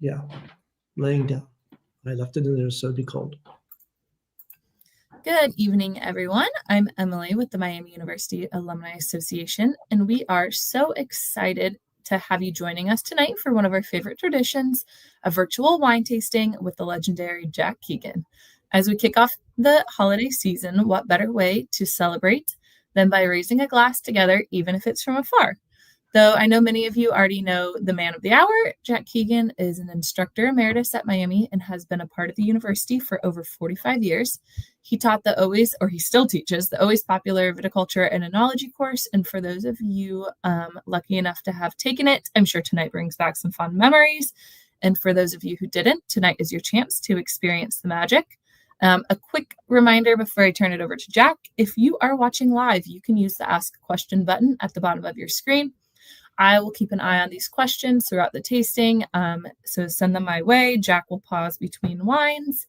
Yeah, laying down. I left it in there so it'd be cold. Good evening, everyone. I'm Emily with the Miami University Alumni Association, and we are so excited to have you joining us tonight for one of our favorite traditions, a virtual wine tasting with the legendary Jack Keegan. As we kick off the holiday season, what better way to celebrate than by raising a glass together, even if it's from afar? Though I know many of you already know the man of the hour, Jack Keegan is an instructor emeritus at Miami and has been a part of the university for over 45 years. He taught he still teaches the always popular viticulture and enology course. And for those of you lucky enough to have taken it, I'm sure tonight brings back some fond memories. And for those of you who didn't, tonight is your chance to experience the magic. A quick reminder before I turn it over to Jack, if you are watching live, you can use the Ask a Question button at the bottom of your screen. I will keep an eye on these questions throughout the tasting, so send them my way. Jack will pause between wines,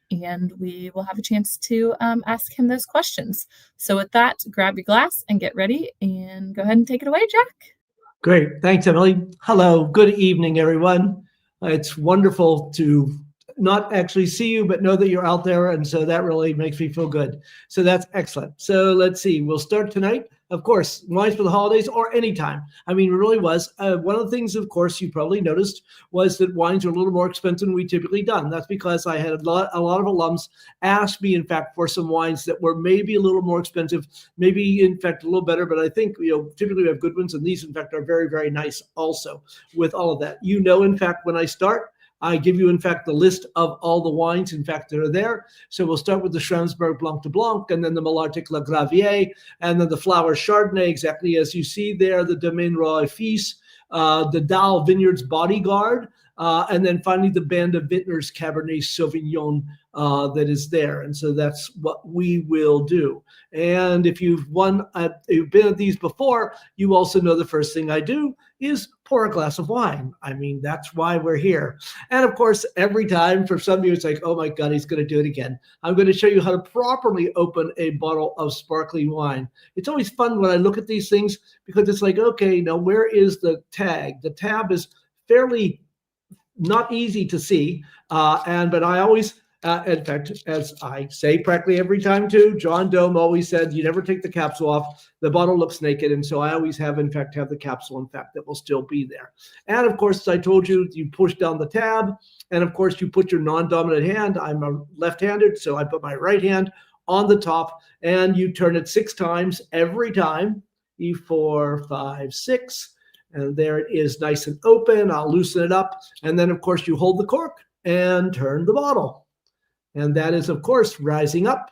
and we will have a chance to ask him those questions. So with that, grab your glass and get ready, and go ahead and take it away, Jack. Great. Thanks, Emily. Hello. Good evening, everyone. It's wonderful to not actually see you, but know that you're out there, and so that really makes me feel good. So that's excellent. So let's see. We'll start tonight. Of course, wines for the holidays or anytime. I mean, it really was. One of the things, of course, you probably noticed was that wines are a little more expensive than we typically done. That's because I had a lot of alums ask me, in fact, for some wines that were maybe a little more expensive, maybe, in fact, a little better. But I think, typically we have good ones, and these, in fact, are very, very nice also with all of that. In fact, when I start, I give you, in fact, the list of all the wines, in fact, that are there. So we'll start with the Schramsberg Blanc de Blanc, and then the Malartic La Gravier, and then the Flower Chardonnay, exactly as you see there, the Domaine Roy Fils, the Dow Vineyards Bodyguard, and then finally the Band of Vintners Cabernet Sauvignon that is there. And so that's what we will do. And if you've been at these before, you also know the first thing I do is pour a glass of wine. I mean, that's why we're here. And of course, every time for some of you, it's like, oh my God, he's going to do it again. I'm going to show you how to properly open a bottle of sparkling wine. It's always fun when I look at these things because it's like, okay, now where is the tag? The tab is fairly not easy to see. But I always, in fact, as I say practically every time too, John Dome always said, you never take the capsule off. The bottle looks naked. And so I always have the capsule, in fact, that will still be there. And of course, as I told you, you push down the tab. And of course, you put your non-dominant hand. I'm a left-handed, so I put my right hand on the top and you turn it 6 times every time. E4, 5, 6. And there it is, nice and open. I'll loosen it up. And then, of course, you hold the cork and turn the bottle. And that is, of course, rising up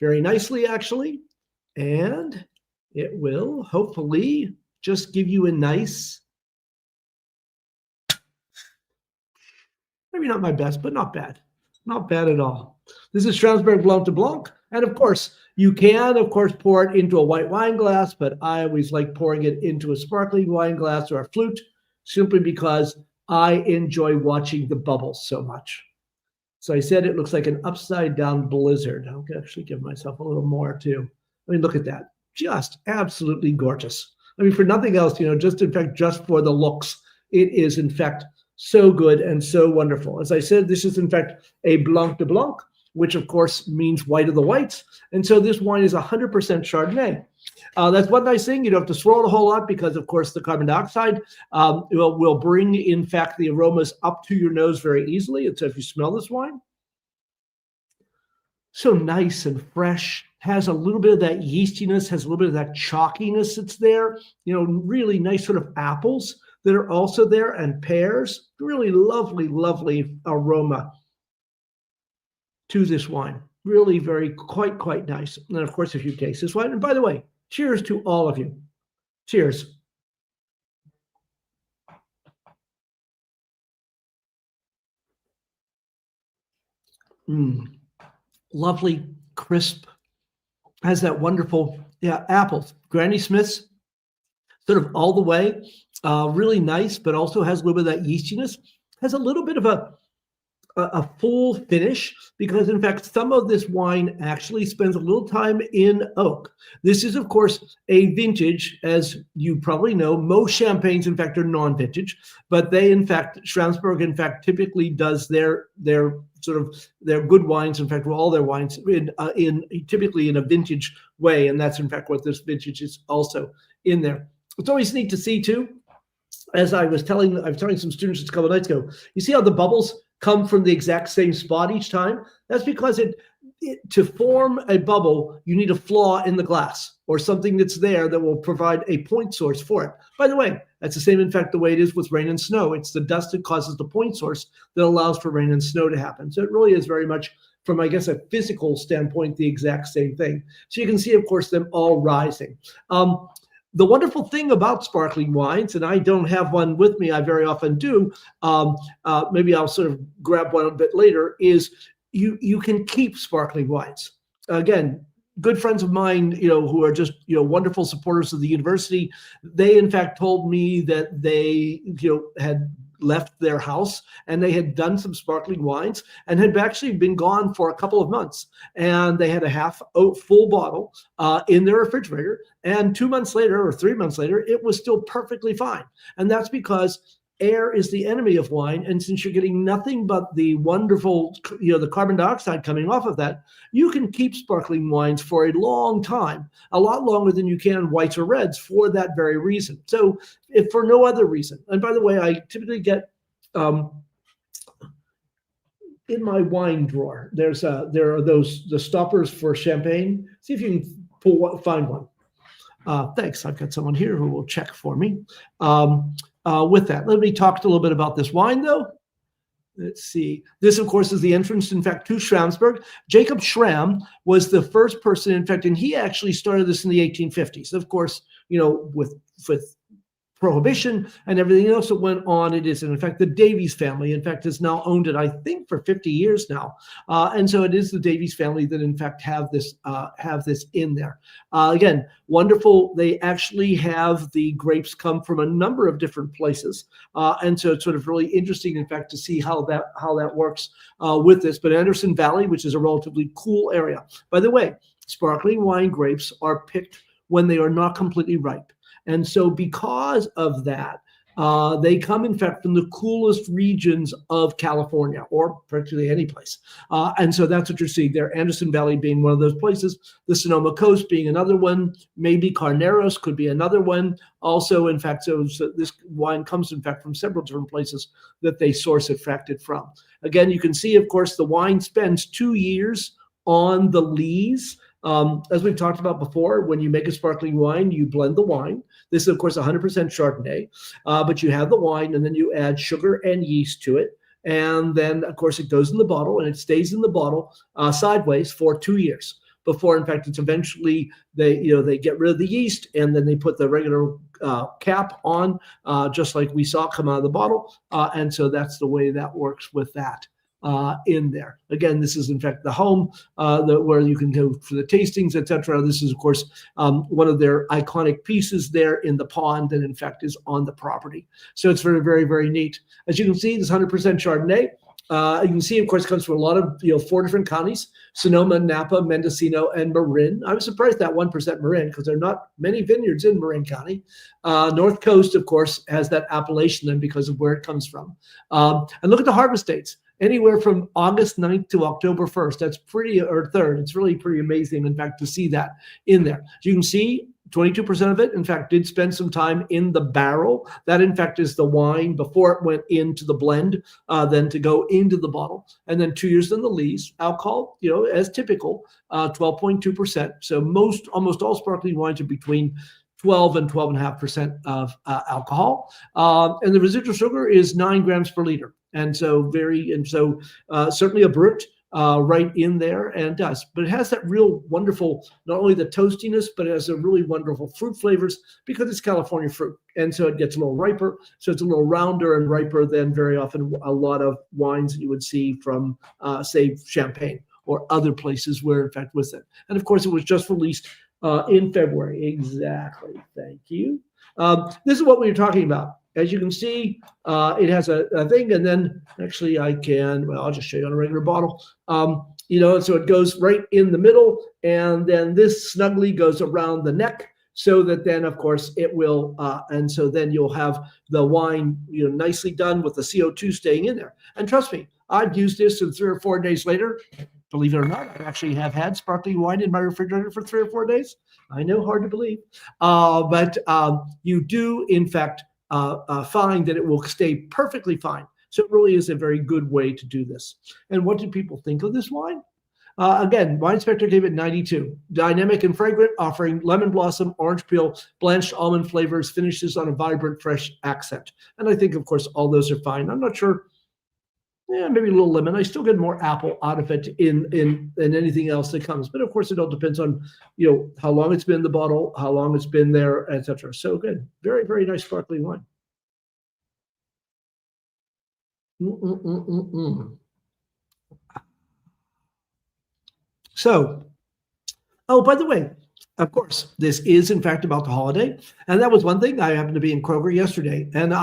very nicely, actually. And it will hopefully just give you a nice, maybe not my best, but not bad. Not bad at all. This is Schramsberg Blanc de Blanc. And of course, you can, of course, pour it into a white wine glass, but I always like pouring it into a sparkling wine glass or a flute, simply because I enjoy watching the bubbles so much. So I said it looks like an upside down blizzard. I'll actually give myself a little more too. I mean, look at that. Just absolutely gorgeous. I mean, for nothing else, just in fact, just for the looks, it is in fact so good and so wonderful. As I said, this is in fact a Blanc de Blanc, which of course means white of the whites. And so this wine is 100% Chardonnay. That's one nice thing. You don't have to swirl it a whole lot because, of course, the carbon dioxide will bring, in fact, the aromas up to your nose very easily. And so if you smell this wine, so nice and fresh, has a little bit of that yeastiness, has a little bit of that chalkiness that's there, really nice sort of apples that are also there and pears, really lovely, lovely aroma to this wine. Really quite nice. And of course, if you taste this wine, and by the way, cheers to all of you. Cheers. Lovely, crisp, has that wonderful, apples. Granny Smith's, sort of all the way, really nice, but also has a little bit of that yeastiness. Has a little bit of a full finish, because in fact some of this wine actually spends a little time in oak. This is of course a vintage, as you probably know. Most champagnes in fact are non-vintage, but they in fact, Schramsberg in fact typically does their sort of their good wines, in fact all their wines in typically in a vintage way, and that's in fact what this vintage is also in there. It's always neat to see too, as I was telling some students just a couple of nights ago, you see how the bubbles come from the exact same spot each time? That's because to form a bubble, you need a flaw in the glass or something that's there that will provide a point source for it. By the way, that's the same, in fact, the way it is with rain and snow. It's the dust that causes the point source that allows for rain and snow to happen. So it really is very much, from, I guess, a physical standpoint, the exact same thing. So you can see, of course, them all rising. The wonderful thing about sparkling wines, and I don't have one with me, I very often do, maybe I'll sort of grab one a bit later, is you can keep sparkling wines. Again, good friends of mine, who are just, wonderful supporters of the university, they in fact told me that they, had left their house and they had done some sparkling wines and had actually been gone for a couple of months, and they had a half full bottle in their refrigerator, and 2 months later or 3 months later it was still perfectly fine. And that's because air is the enemy of wine, and since you're getting nothing but the wonderful, the carbon dioxide coming off of that, you can keep sparkling wines for a long time, a lot longer than you can whites or reds, for that very reason. So if for no other reason, and by the way, I typically get in my wine drawer, there are the stoppers for champagne. See if you can find one. Thanks. I've got someone here who will check for me. With that, let me talk a little bit about this wine, though. Let's see. This, of course, is the entrance, in fact, to Schramsberg. Jacob Schramm was the first person, in fact, and he actually started this in the 1850s. Of course, with Prohibition and everything else that went on, it is, in fact, the Davies family, in fact, has now owned it, I think, for 50 years now. And so it is the Davies family that, in fact, have this in there. Again, wonderful. They actually have the grapes come from a number of different places. And so it's sort of really interesting, in fact, to see how that works with this. But Anderson Valley, which is a relatively cool area. By the way, sparkling wine grapes are picked when they are not completely ripe. And so because of that, they come, in fact, from the coolest regions of California, or practically any place. And so that's what you're seeing there. Anderson Valley being one of those places, the Sonoma Coast being another one, maybe Carneros could be another one. Also, in fact, so this wine comes, in fact, from several different places that they source it from. Again, you can see, of course, the wine spends 2 years on the lees. As we've talked about before, when you make a sparkling wine, you blend the wine. This is, of course, 100% Chardonnay, but you have the wine, and then you add sugar and yeast to it. And then, of course, it goes in the bottle, and it stays in the bottle sideways for 2 years before, in fact, it's eventually they get rid of the yeast, and then they put the regular cap on, just like we saw come out of the bottle. And so that's the way that works with that. In there. Again, this is, in fact, the home where you can go for the tastings, etc. This is, of course, one of their iconic pieces there in the pond that, in fact, is on the property. So it's very, very, very neat. As you can see, this 100% Chardonnay. You can see, of course, it comes from a lot of 4 different counties: Sonoma, Napa, Mendocino, and Marin. I was surprised that 1% Marin, because there are not many vineyards in Marin County. North Coast, of course, has that appellation then because of where it comes from. And look at the harvest dates. Anywhere from August 9th to October 1st. That's or 3rd. It's really pretty amazing, in fact, to see that in there. You can see 22% of it, in fact, did spend some time in the barrel. That, in fact, is the wine before it went into the blend, then to go into the bottle. And then 2 years in the lees. Alcohol, as typical, 12.2%. So almost all sparkling wines are between 12 and 12.5% of alcohol. And the residual sugar is 9 grams per liter. And so certainly a brut right in there, and does. But it has that real wonderful, not only the toastiness, but it has a really wonderful fruit flavors because it's California fruit. And so it gets a little riper. So it's a little rounder and riper than very often a lot of wines that you would see from, say, Champagne or other places where, in fact, was it. And of course, it was just released in February. Exactly. Thank you. This is what we were talking about. as you can see, it has a thing, and then actually I'll just show you on a regular bottle. So it goes right in the middle, and then this snugly goes around the neck, so that then, of course, it will, and so then you'll have the wine, nicely done with the CO2 staying in there. And trust me, I've used this, and 3 or 4 days later, believe it or not, I actually have had sparkling wine in my refrigerator for 3 or 4 days. I know, hard to believe, but you do, in fact, find that it will stay perfectly fine. So it really is a very good way to do this. And what do people think of this wine? Again, Wine Inspector gave it 92. Dynamic and fragrant, offering lemon blossom, orange peel, blanched almond flavors, finishes on a vibrant, fresh accent. And I think, of course, all those are fine. I'm not sure. Yeah, maybe a little lemon. I still get more apple out of it in anything else that comes. But of course, it all depends on, how long it's been in the bottle, how long it's been there, etc. So good. Very, very nice sparkling wine. So, by the way, of course, this is in fact about the holiday. And that was one thing. I happened to be in Kroger yesterday. And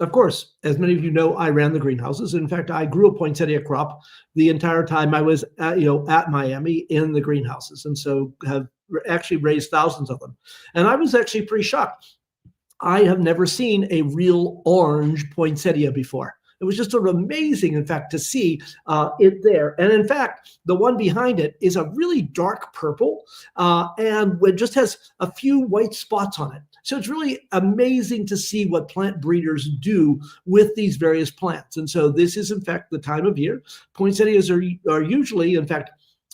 of course, as many of you know, I ran the greenhouses. In fact, I grew a poinsettia crop the entire time I was at Miami in the greenhouses. And so have actually raised thousands of them. And I was actually pretty shocked. I have never seen a real orange poinsettia before. It was just sort of amazing, in fact, to see it there. And in fact, the one behind it is a really dark purple, and it just has a few white spots on it. So it's really amazing to see what plant breeders do with these various plants. And so this is, in fact, the time of year. Poinsettias are usually, in fact,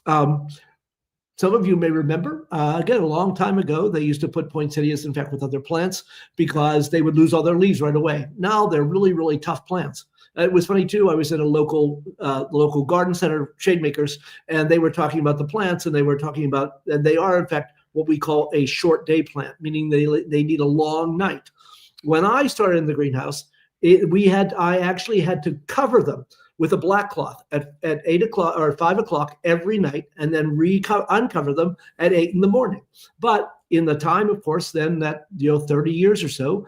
some of you may remember, again, a long time ago, they used to put poinsettias, in fact, with other plants because they would lose all their leaves right away. Now they're really, really tough plants. It was funny, too. I was at a local garden center, shade makers, and they were talking about the plants, and they were talking about, and they are, in fact, what we call a short day plant, meaning they need a long night. When I started in the greenhouse, I actually had to cover them with a black cloth at 8 o'clock or 5 o'clock every night, and then uncover them at 8 in the morning. But in the time, of course, then that 30 years or so,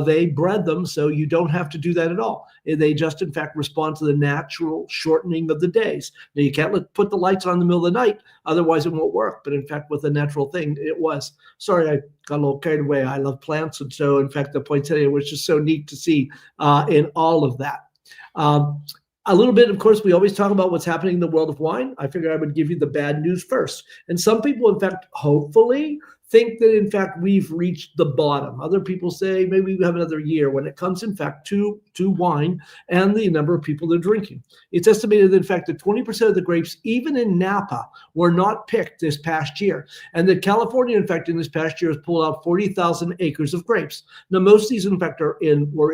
they bred them, so you don't have to do that at all. They just, in fact, respond to the natural shortening of the days. Now, you can't put the lights on in the middle of the night, otherwise it won't work. But in fact, with a natural thing, it was. Sorry, I got a little carried away. I love plants, and so in fact, the poinsettia was just so neat to see in all of that. A little bit, of course, we always talk about what's happening in the world of wine. I figured I would give you the bad news first. And some people, in fact, hopefully think that, in fact, we've reached the bottom. Other people say maybe we have another year when it comes, in fact, to wine and the number of people that are drinking. It's estimated, in fact, that 20% of the grapes, even in Napa, were not picked this past year. And that California, in fact, in this past year has pulled out 40,000 acres of grapes. Now, most of these, in fact, were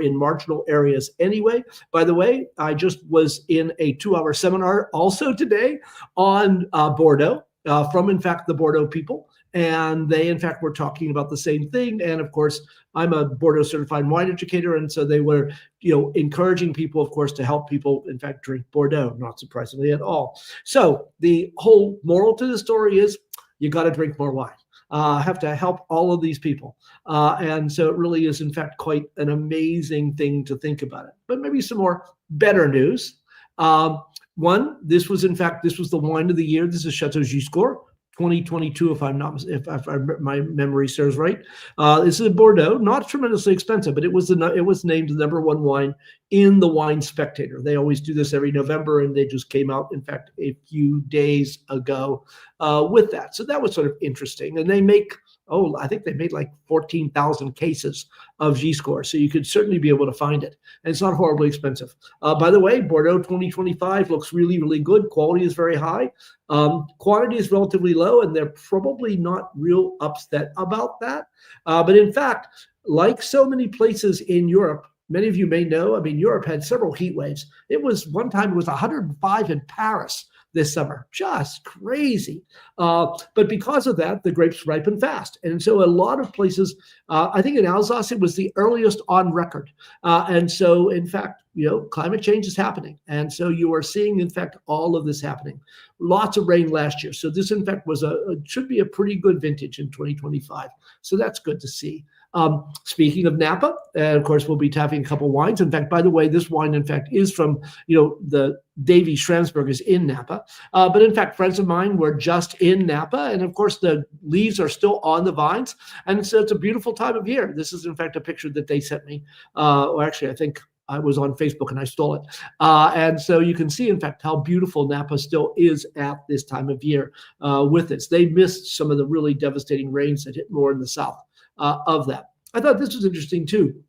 in marginal areas anyway. By the way, I just was in a 2-hour seminar also today on Bordeaux from, in fact, the Bordeaux people. And they, in fact, were talking about the same thing. And of course, I'm a Bordeaux certified wine educator. And so they were, encouraging people, of course, to help people, in fact, drink Bordeaux, not surprisingly at all. So the whole moral to the story is you got to drink more wine. Have to help all of these people. And so it really is, in fact, quite an amazing thing to think about it. But maybe some more better news. One, this was the wine of the year. This is Chateau Giscourt. 2022, if my memory serves right. This is a Bordeaux, not tremendously expensive, but it was named the number one wine in the Wine Spectator. They always do this every November, and they just came out, in fact, a few days ago with that. So that was sort of interesting. And they make, I think they made like 14,000 cases of Giscourt, so you could certainly be able to find it. And it's not horribly expensive. By the way, Bordeaux 2025 looks really, really good. Quality is very high. Quantity is relatively low, and they're probably not real upset about that. But in fact, like so many places in Europe, many of you may know, Europe had several heat waves. One time it was 105 in Paris this summer, just crazy. But because of that, the grapes ripen fast. And so a lot of places, I think in Alsace, it was the earliest on record. And so, in fact, climate change is happening. And so you are seeing, in fact, all of this happening. Lots of rain last year. So this, in fact, should be a pretty good vintage in 2025. So that's good to see. Speaking of Napa, and of course, we'll be tapping a couple wines. In fact, by the way, this wine, in fact, is from, the Davy Schramsberg is in Napa. But in fact, friends of mine were just in Napa. And of course, the leaves are still on the vines. And so it's a beautiful time of year. This is, in fact, a picture that they sent me. Or actually, I think I was on Facebook and I stole it. And so you can see, in fact, how beautiful Napa still is at this time of year with this. They missed some of the really devastating rains that hit more in the south of that. I thought this was interesting, too.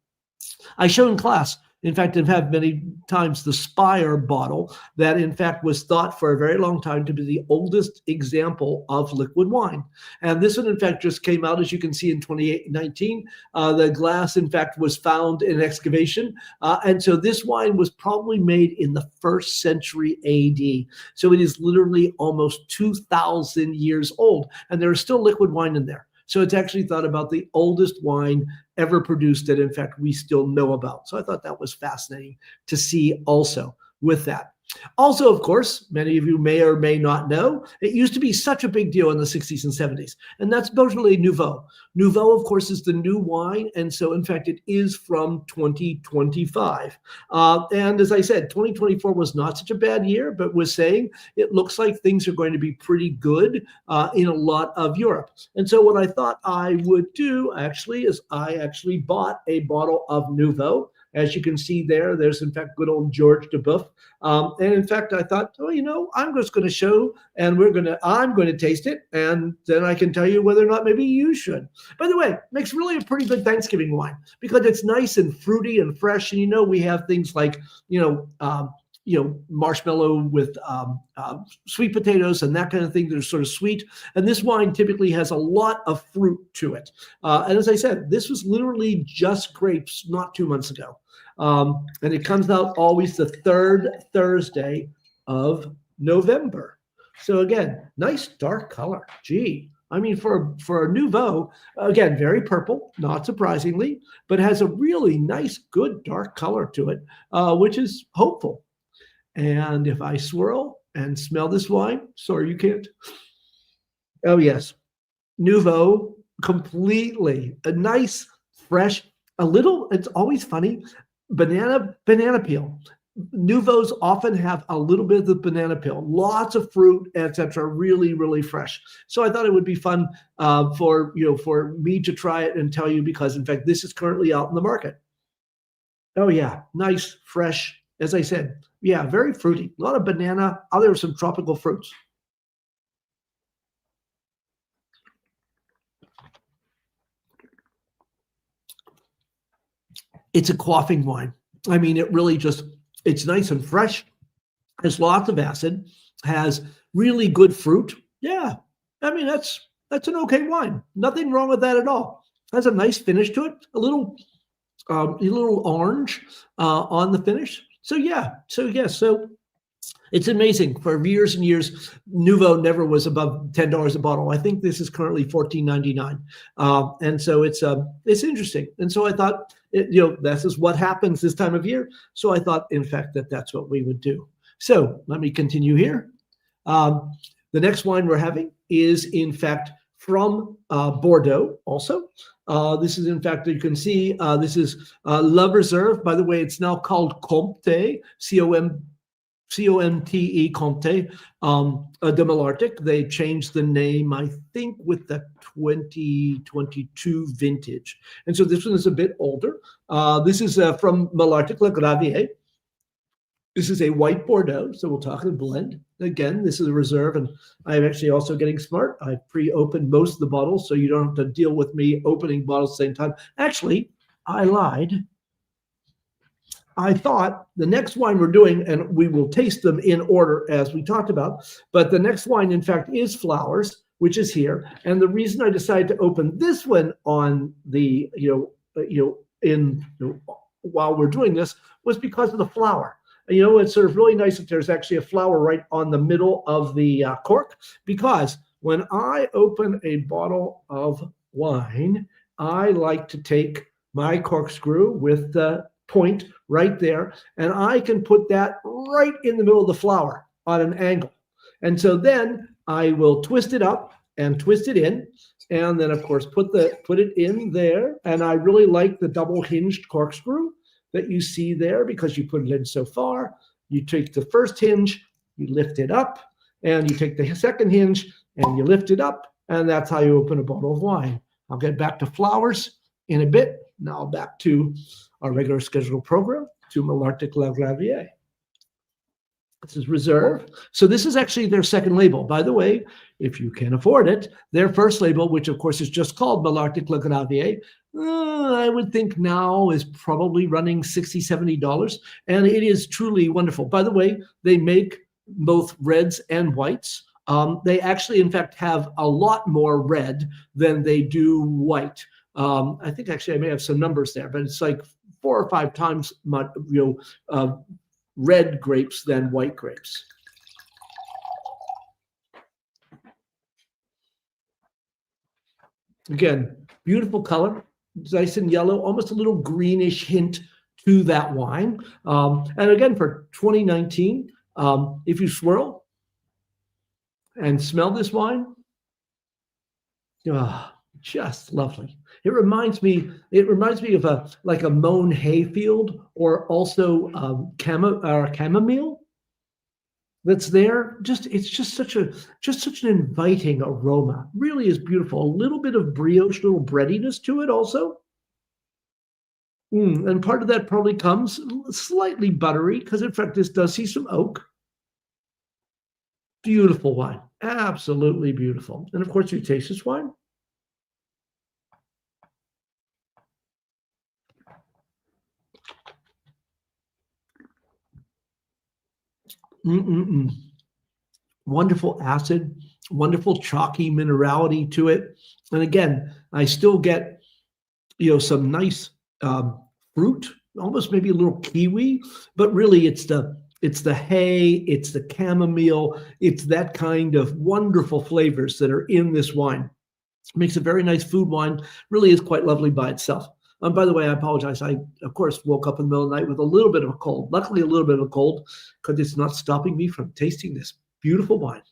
I show in class, in fact, I've had many times the Spire bottle that, in fact, was thought for a very long time to be the oldest example of liquid wine. And this one, in fact, just came out, as you can see, in 2019. The glass, in fact, was found in excavation. And so this wine was probably made in the 1st century AD. So it is literally almost 2,000 years old. And there is still liquid wine in there. So it's actually thought about the oldest wine ever produced that, in fact, we still know about. So I thought that was fascinating to see also with that. Also, of course, many of you may or may not know, it used to be such a big deal in the 60s and 70s, and that's Beaujolais Nouveau. Nouveau, of course, is the new wine, and so, in fact, it is from 2025. And as I said, 2024 was not such a bad year, but was saying it looks like things are going to be pretty good in a lot of Europe. And so what I thought I would do, actually, is I actually bought a bottle of Nouveau. As you can see there, there's, in fact, good old George Duboeuf. And in fact, I thought, I'm just going to show, and I'm going to taste it, and then I can tell you whether or not maybe you should. By the way, makes really a pretty good Thanksgiving wine because it's nice and fruity and fresh. And we have things like, marshmallow with sweet potatoes and that kind of thing. They're sort of sweet. And this wine typically has a lot of fruit to it. And as I said, this was literally just grapes not 2 months ago. And it comes out always the 3rd Thursday of November. So again, nice dark color. Gee, I mean, for a Nouveau, again, very purple, not surprisingly, but has a really nice, good dark color to it, which is hopeful. And if I swirl and smell this wine, sorry, you can't. Oh, yes. Nouveau, completely. A nice, fresh, it's always funny, banana peel. Nouveaux often have a little bit of the banana peel, lots of fruit, etc. Really, really fresh. So I thought it would be fun for me to try it and tell you because, in fact, this is currently out in the market. Oh, yeah. Nice, fresh. As I said, yeah, very fruity. A lot of banana. There are some tropical fruits. It's a quaffing wine. I mean, it really it's nice and fresh. Has lots of acid. Has really good fruit. Yeah, I mean, that's an okay wine. Nothing wrong with that at all. Has a nice finish to it. A little orange on the finish. So it's amazing. For years and years, Nouveau never was above $10 a bottle. I think this is currently $14.99, and so it's interesting. And so I thought, this is what happens this time of year. So I thought, in fact, that's what we would do. So let me continue here. The next wine we're having is, in fact, from Bordeaux also. This is, in fact, you can see, this is La Reserve. By the way, it's now called Comte, C-O-M-T-E, Comte de Malartic. They changed the name, I think, with the 2022 vintage. And so this one is a bit older. This is from Malartic Le Gravier. This is a white Bordeaux, so we'll talk a blend. Again, this is a reserve, and I'm actually also getting smart. I pre-opened most of the bottles, so you don't have to deal with me opening bottles at the same time. Actually, I lied. I thought the next wine we're doing, and we will taste them in order as we talked about, but the next wine, in fact, is Flowers, which is here. And the reason I decided to open this one on the, while we're doing this was because of the flower. It's sort of really nice that there's actually a flower right on the middle of the cork, because when I open a bottle of wine, I like to take my corkscrew with the point right there, and I can put that right in the middle of the flower on an angle. And so then I will twist it up and twist it in. And then, of course, put it in there. And I really like the double hinged corkscrew that you see there because you put it in so far. You take the first hinge, you lift it up, and you take the second hinge and you lift it up. And that's how you open a bottle of wine. I'll get back to flowers in a bit. Now back to our regular scheduled program, to Malartic La Gravier. This is Reserve. So this is actually their second label. By the way, if you can afford it, their first label, which of course is just called Malartic La Gravier, I would think now is probably running $60, $70. And it is truly wonderful. By the way, they make both reds and whites. They actually, in fact, have a lot more red than they do white. I think actually I may have some numbers there, but it's like 4 or 5 times red grapes than white grapes. Again, beautiful color, nice and yellow, almost a little greenish hint to that wine. And again, for 2019, if you swirl and smell this wine, just lovely. It reminds me of a mown hayfield, or also chamomile that's there. It's just such an inviting aroma. Really is beautiful. A little bit of brioche, little breadiness to it also. And part of that probably comes slightly buttery, because in fact this does see some oak. Beautiful wine, absolutely beautiful. And of course you taste this wine. Wonderful acid, wonderful chalky minerality to it. And again, I still get, some nice fruit, almost maybe a little kiwi, but really it's the hay, it's the chamomile, it's that kind of wonderful flavors that are in this wine. It makes a very nice food wine, really is quite lovely by itself. By the way, I apologize. I, of course, woke up in the middle of the night with a little bit of a cold. Luckily, a little bit of a cold, because it's not stopping me from tasting this beautiful wine.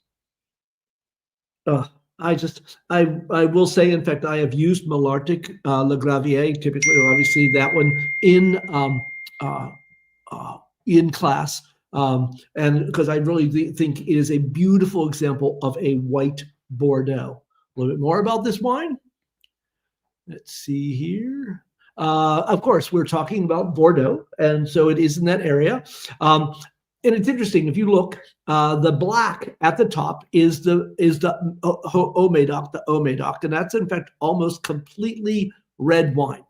I will say, in fact, I have used Malartic La Gravier, typically, or obviously that one in class, and because I really think it is a beautiful example of a white Bordeaux. A little bit more about this wine. Let's see here. Of course, we're talking about Bordeaux, and so it is in that area. And it's interesting, if you look, the black at the top is the Haut-Médoc, and that's in fact almost completely red wine.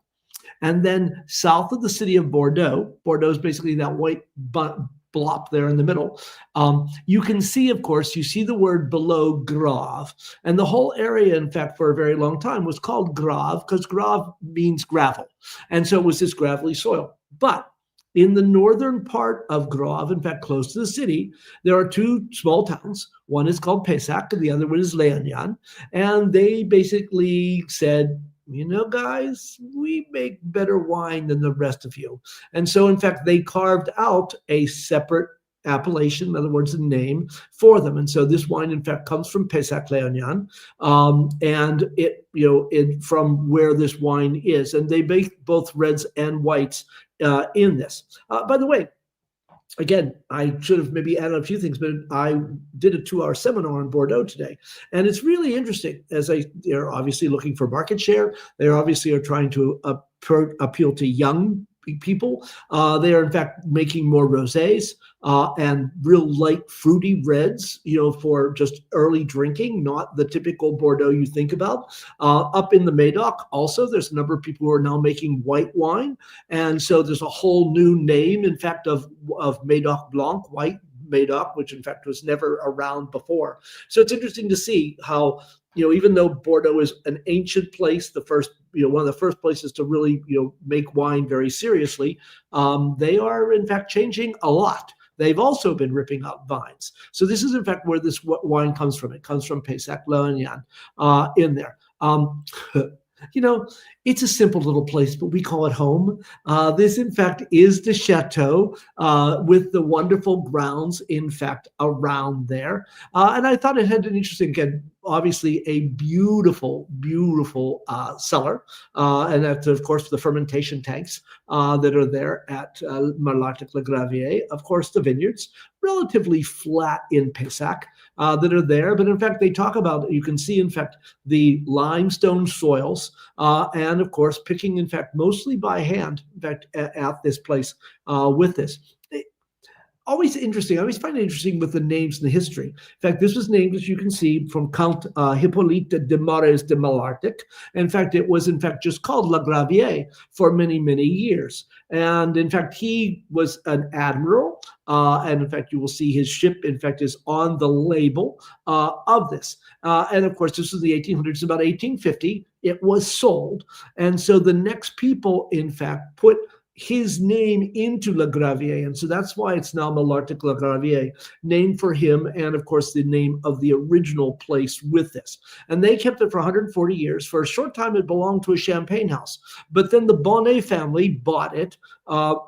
And then south of the city of Bordeaux is basically that white blop there in the middle. You can see, of course, you see the word below Grave. And the whole area, in fact, for a very long time was called Grave, because Grave means gravel. And so it was this gravelly soil. But in the northern part of Grave, in fact, close to the city, there are 2 small towns. One is called Pessac, and the other one is Léognan. And they basically said, guys, we make better wine than the rest of you. And so, in fact, they carved out a separate appellation, in other words, a name for them. And so this wine, in fact, comes from Pessac-Léognan, and it from where this wine is. And they make both reds and whites in this. By the way, again, I should have maybe added a few things, but I did a 2-hour seminar on Bordeaux today. And it's really interesting, they're obviously looking for market share. They obviously are trying to appeal to young people. They are, in fact, making more rosés and real light fruity reds, for just early drinking, not the typical Bordeaux you think about. Up in the Médoc, also, there's a number of people who are now making white wine. And so there's a whole new name, in fact, of Médoc Blanc, white Médoc, which in fact was never around before. So it's interesting to see how, even though Bordeaux is an ancient place, the first, one of the first places to really, make wine very seriously, they are in fact changing a lot. They've also been ripping out vines. So this is in fact where this wine comes from. It comes from Pessac-Léognan in there. You know, it's a simple little place, but we call it home. This, in fact, is the chateau with the wonderful grounds, in fact, around there. And I thought it had an interesting, again, obviously a beautiful, beautiful cellar. And that's, of course, the fermentation tanks that are there at Malartic-le-Gravier. Of course, the vineyards, relatively flat in Pessac. That are there. But in fact, they talk about, you can see, in fact, the limestone soils and, of course, picking, in fact, mostly by hand, in fact, at this place with this. Always interesting. I always find it interesting with the names and the history. In fact, this was named, as you can see, from Count Hippolyte de Mares de Malartic. In fact, it was, in fact, just called La Gravier for many, many years. And in fact, he was an admiral. And in fact, you will see his ship, in fact, is on the label of this. And of course, this was the 1800s, about 1850. It was sold. And so the next people, in fact, put his name into La Gravier. And so that's why it's now Malartic-le Gravier, named for him, and of course the name of the original place with this. And they kept it for 140 years. For a short time, it belonged to a champagne house. But then the Bonnet family bought it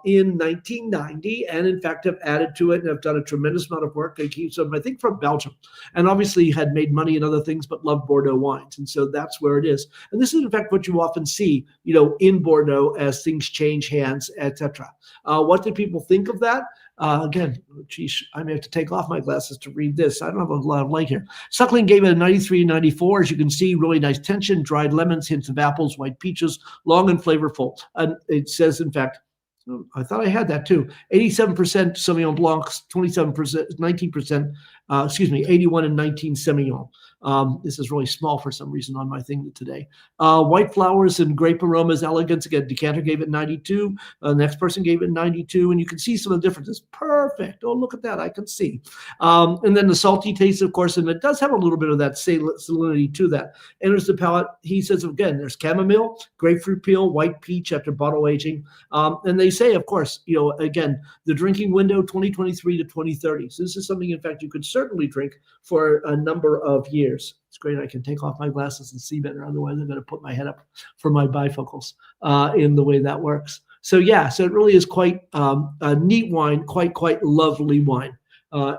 in 1990, and in fact have added to it and have done a tremendous amount of work. They keep some, I think, from Belgium, and obviously had made money in other things, but loved Bordeaux wines. And so that's where it is. And this is, in fact, what you often see, you know, in Bordeaux as things change hands, etc. What did people think of that? Again, geez, I may have to take off my glasses to read this. I don't have a lot of light here. Suckling gave it a 93 and 94. As you can see, really nice tension, dried lemons, hints of apples, white peaches, long and flavorful. And it says, in fact, I thought I had that too. 87% Sauvignon Blancs, 27%, 19%, 81 and 19 Semillon. This is really small for some reason on my thing today. White flowers and grape aromas, elegance. Again, decanter gave it 92. The next person gave it 92. And you can see some of the differences. Perfect. Oh, look at that. I can see. And then the salty taste, of course, and it does have a little bit of that salinity to that. Enters the palate. He says, again, there's chamomile, grapefruit peel, white peach after bottle aging. And they say, of course, you know, again, the drinking window 2023 to 2030. So this is something, in fact, you could certainly drink for a number of years. It's great. I can take off my glasses and see better. Otherwise, I'm going to put my head up for my bifocals in the way that works. So yeah, so it really is quite a neat wine, quite lovely wine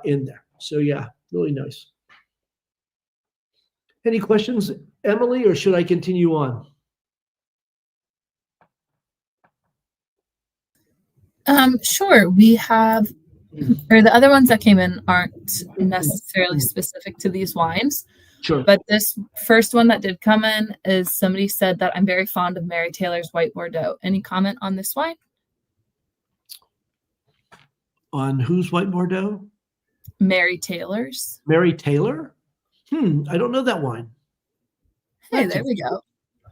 in there. So yeah, really nice. Any questions, Emily, or should I continue on? Sure. We have, or the other ones that came in aren't necessarily specific to these wines. Sure. But this first one that did come in is somebody said that I'm very fond of Mary Taylor's White Bordeaux. Any comment on this wine? On whose White Bordeaux? Mary Taylor's. Mary Taylor? I don't know that wine. Hey, there we go.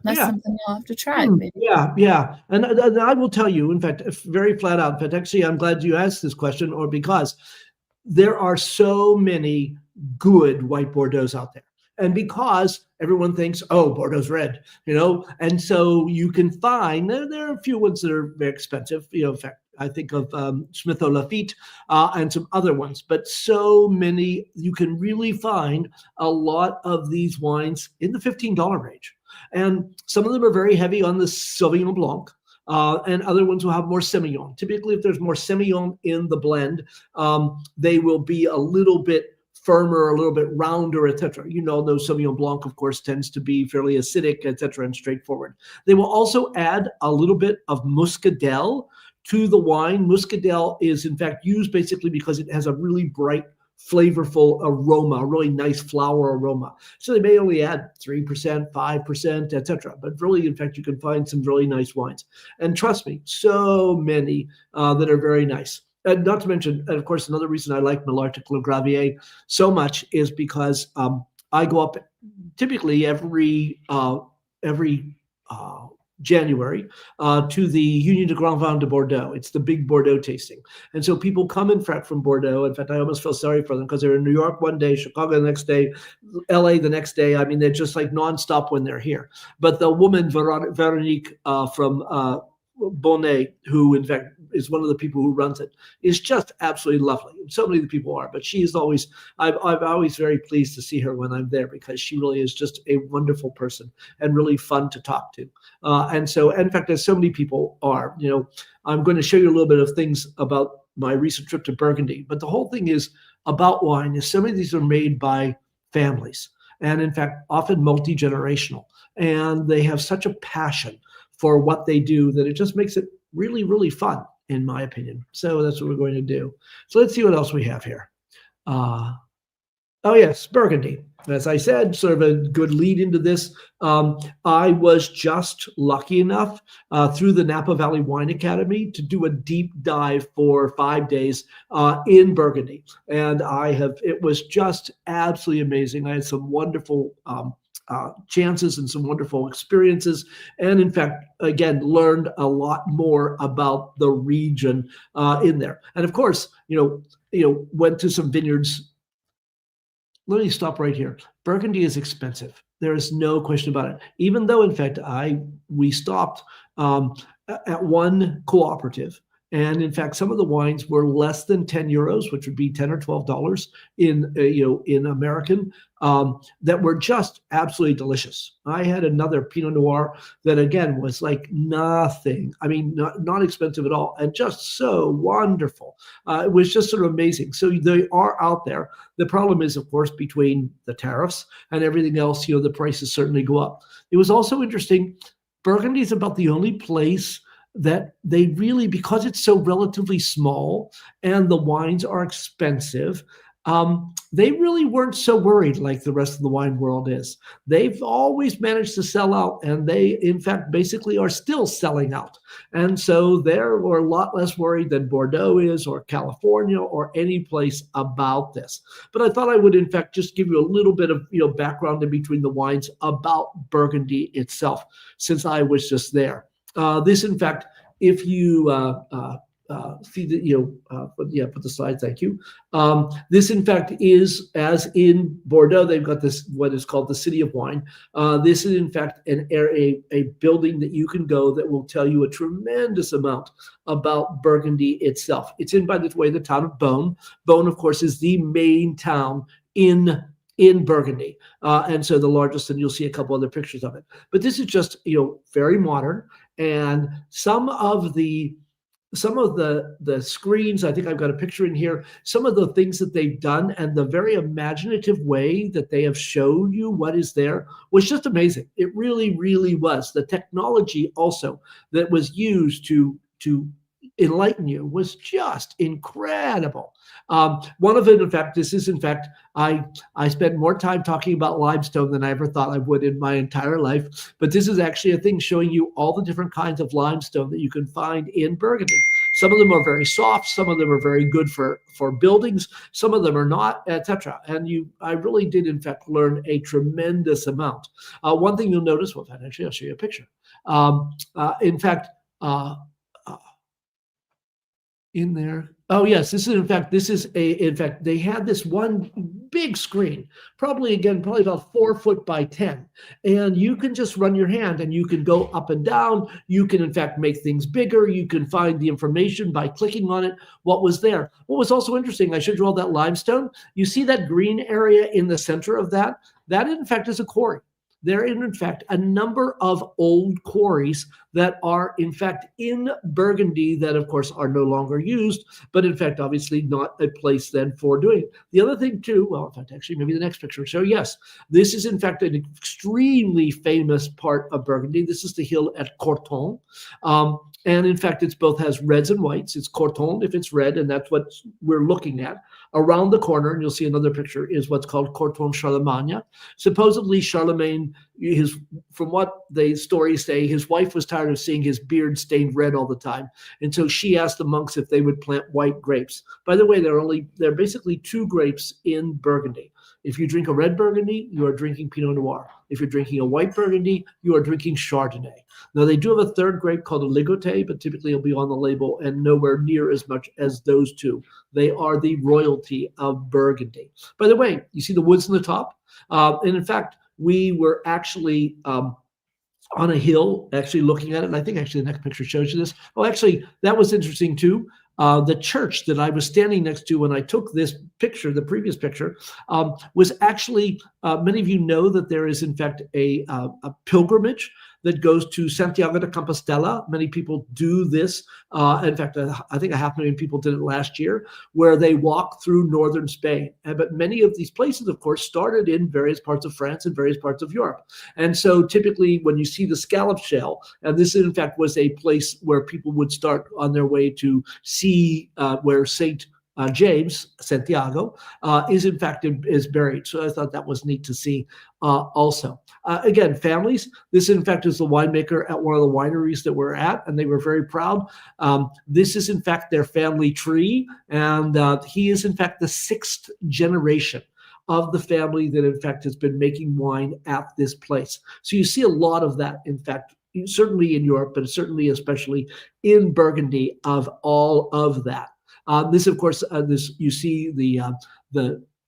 That's something you'll have to try. Maybe. Yeah. And I will tell you, in fact, very flat out. In fact, actually, I'm glad you asked this question, or because there are so many good white Bordeaux's out there. And because everyone thinks, oh, Bordeaux's red, you know, and so you can find, there are a few ones that are very expensive, you know, in fact, I think of Smith Lafitte and some other ones, but so many, you can really find a lot of these wines in the $15 range. And some of them are very heavy on the Sauvignon Blanc. And other ones will have more Semillon. Typically, if there's more Semillon in the blend, they will be a little bit firmer, a little bit rounder, etc. You know, those Sauvignon Blanc, of course, tends to be fairly acidic, etc., and straightforward. They will also add a little bit of muscadel to the wine. Muscadel is, in fact, used basically because it has a really bright, flavorful aroma, a really nice flower aroma. So they may only add 3%, 5%, etc. But really, in fact, you can find some really nice wines. And trust me, so many that are very nice. And not to mention, and of course, another reason I like Malartic-le Gravier so much is because I go up typically every January to the Union de Grand Vin de Bordeaux. It's the big Bordeaux tasting. And so people come in from Bordeaux. In fact, I almost feel sorry for them because they're in New York one day, Chicago the next day, LA the next day. I mean, they're just like nonstop when they're here. But the woman, Veronique from Bonnet, who in fact is one of the people who runs it, is just absolutely lovely. So many of the people are, but she is always, I'm always very pleased to see her when I'm there, because she really is just a wonderful person and really fun to talk to. And so, in fact, as so many people are, I'm going to show you a little bit of things about my recent trip to Burgundy, but the whole thing is about wine is so many of these are made by families, and in fact, often multi-generational, and they have such a passion for what they do that it just makes it really, really fun, in my opinion. So that's what we're going to do. So let's see what else we have here. Oh, yes, Burgundy. As I said, sort of a good lead into this. I was just lucky enough through the Napa Valley Wine Academy to do a deep dive for 5 days in Burgundy. And it was just absolutely amazing. I had some wonderful chances and some wonderful experiences. And in fact, again, learned a lot more about the region in there. And of course, went to some vineyards. Let me stop right here. Burgundy is expensive. There is no question about it. Even though, in fact, we stopped at one cooperative, and in fact, some of the wines were less than 10 euros, which would be $10 or $12 in American, that were just absolutely delicious. I had another Pinot Noir that again was like nothing. I mean, not expensive at all, and just so wonderful. It was just sort of amazing. So they are out there. The problem is, of course, between the tariffs and everything else, the prices certainly go up. It was also interesting. Burgundy is about the only place that they really, because it's so relatively small and the wines are expensive, they really weren't so worried like the rest of the wine world is. They've always managed to sell out, and they, in fact, basically are still selling out. And so they're a lot less worried than Bordeaux is, or California, or any place about this. But I thought I would, in fact, just give you a little bit of background in between the wines about Burgundy itself, since I was just there. This, in fact, if you see the, put the slide, thank you. This, in fact, is, as in Bordeaux, they've got this, what is called the City of Wine. This is, in fact, a building that you can go that will tell you a tremendous amount about Burgundy itself. It's in, by the way, the town of Beaune. Beaune, of course, is the main town in Burgundy, and so the largest, and you'll see a couple other pictures of it. But this is just very modern, and some of the screens, I think I've got a picture in here, some of the things that they've done and the very imaginative way that they have shown you what is there was just amazing. It really, really was. The technology also that was used to enlighten you was just incredible. One of it, in fact, I spent more time talking about limestone than I ever thought I would in my entire life. But this is actually a thing showing you all the different kinds of limestone that you can find in Burgundy. Some of them are very soft, some of them are very good for buildings, some of them are not, etc. And I really did, in fact, learn a tremendous amount. One thing you'll notice, actually, I'll show you a picture. In fact, in there. Oh yes, in fact, they had this one big screen, probably about 4 foot by 10. And you can just run your hand and you can go up and down. You can, in fact, make things bigger. You can find the information by clicking on it, what was there. What was also interesting, I showed you all that limestone. You see that green area in the center of that? That, in fact, is a quarry. There are, in fact, a number of old quarries that are, in fact, in Burgundy that, of course, are no longer used, but, in fact, obviously not a place then for doing it. The other thing, too, well, in fact, actually, maybe the next picture. So, yes, this is, in fact, an extremely famous part of Burgundy. This is the hill at Corton. And, in fact, it both has reds and whites. It's Corton if it's red, and that's what we're looking at. Around the corner, and you'll see another picture, is what's called Corton Charlemagne. Supposedly, Charlemagne, from what the stories say, his wife was tired of seeing his beard stained red all the time. And so she asked the monks if they would plant white grapes. By the way, there are basically 2 grapes in Burgundy. If you drink a red Burgundy, you are drinking Pinot Noir. If you're drinking a white Burgundy, you are drinking Chardonnay. Now, they do have a 3rd grape called a Ligoté, but typically it'll be on the label and nowhere near as much as those 2. They are the royalty of Burgundy. By the way, you see the woods on the top? And in fact, we were actually on a hill, actually looking at it. And I think actually the next picture shows you this. Oh, actually, that was interesting too. The church that I was standing next to when I took this picture, the previous picture, was actually, many of you know that there is in fact a pilgrimage that goes to Santiago de Compostela. Many people do this. In fact, I think 500,000 people did it last year, where they walk through northern Spain. But many of these places, of course, started in various parts of France and various parts of Europe. And so typically when you see the scallop shell, and this in fact was a place where people would start on their way to see where St. James, Santiago, is in fact is buried. So I thought that was neat to see also. Again, families. This in fact is the winemaker at one of the wineries that we're at, and they were very proud. This is in fact their family tree, and he is in fact the 6th generation of the family that in fact has been making wine at this place. So you see a lot of that, in fact, certainly in Europe, but certainly especially in Burgundy, of all of that. This, of course, this you see the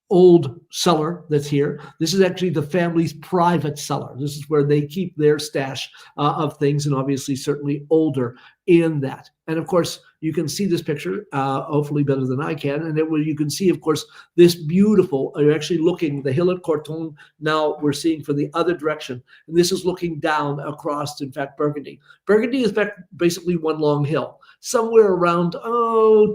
old cellar that's here. This is actually the family's private cellar. This is where they keep their stash of things, and obviously certainly older in that. And of course, you can see this picture, hopefully better than I can. And you can see, of course, this beautiful, you're actually looking, the hill at Corton, now we're seeing from the other direction. And this is looking down across, in fact, Burgundy. Burgundy is basically one long hill, somewhere around,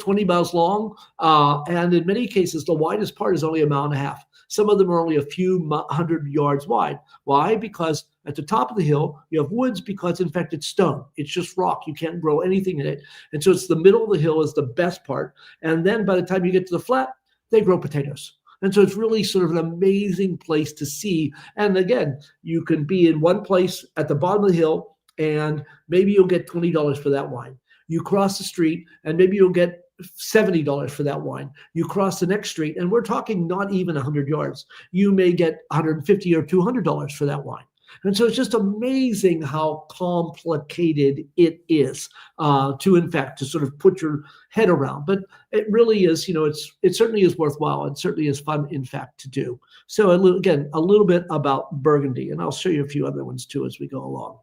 20 miles long. And in many cases, the widest part is only 1.5 miles. Some of them are only a few hundred yards wide. Why? Because at the top of the hill, you have woods, because in fact it's stone. It's just rock. You can't grow anything in it. And so it's the middle of the hill is the best part. And then by the time you get to the flat, they grow potatoes. And so it's really sort of an amazing place to see. And again, you can be in one place at the bottom of the hill, and maybe you'll get $20 for that wine. You cross the street, and maybe you'll get $70 for that wine. You cross the next street, and we're talking not even 100 yards. You may get $150 or $200 for that wine. And so it's just amazing how complicated it is to, in fact, to sort of put your head around. But it really is, it certainly is worthwhile, and certainly is fun, in fact, to do. So again, a little bit about Burgundy, and I'll show you a few other ones too as we go along.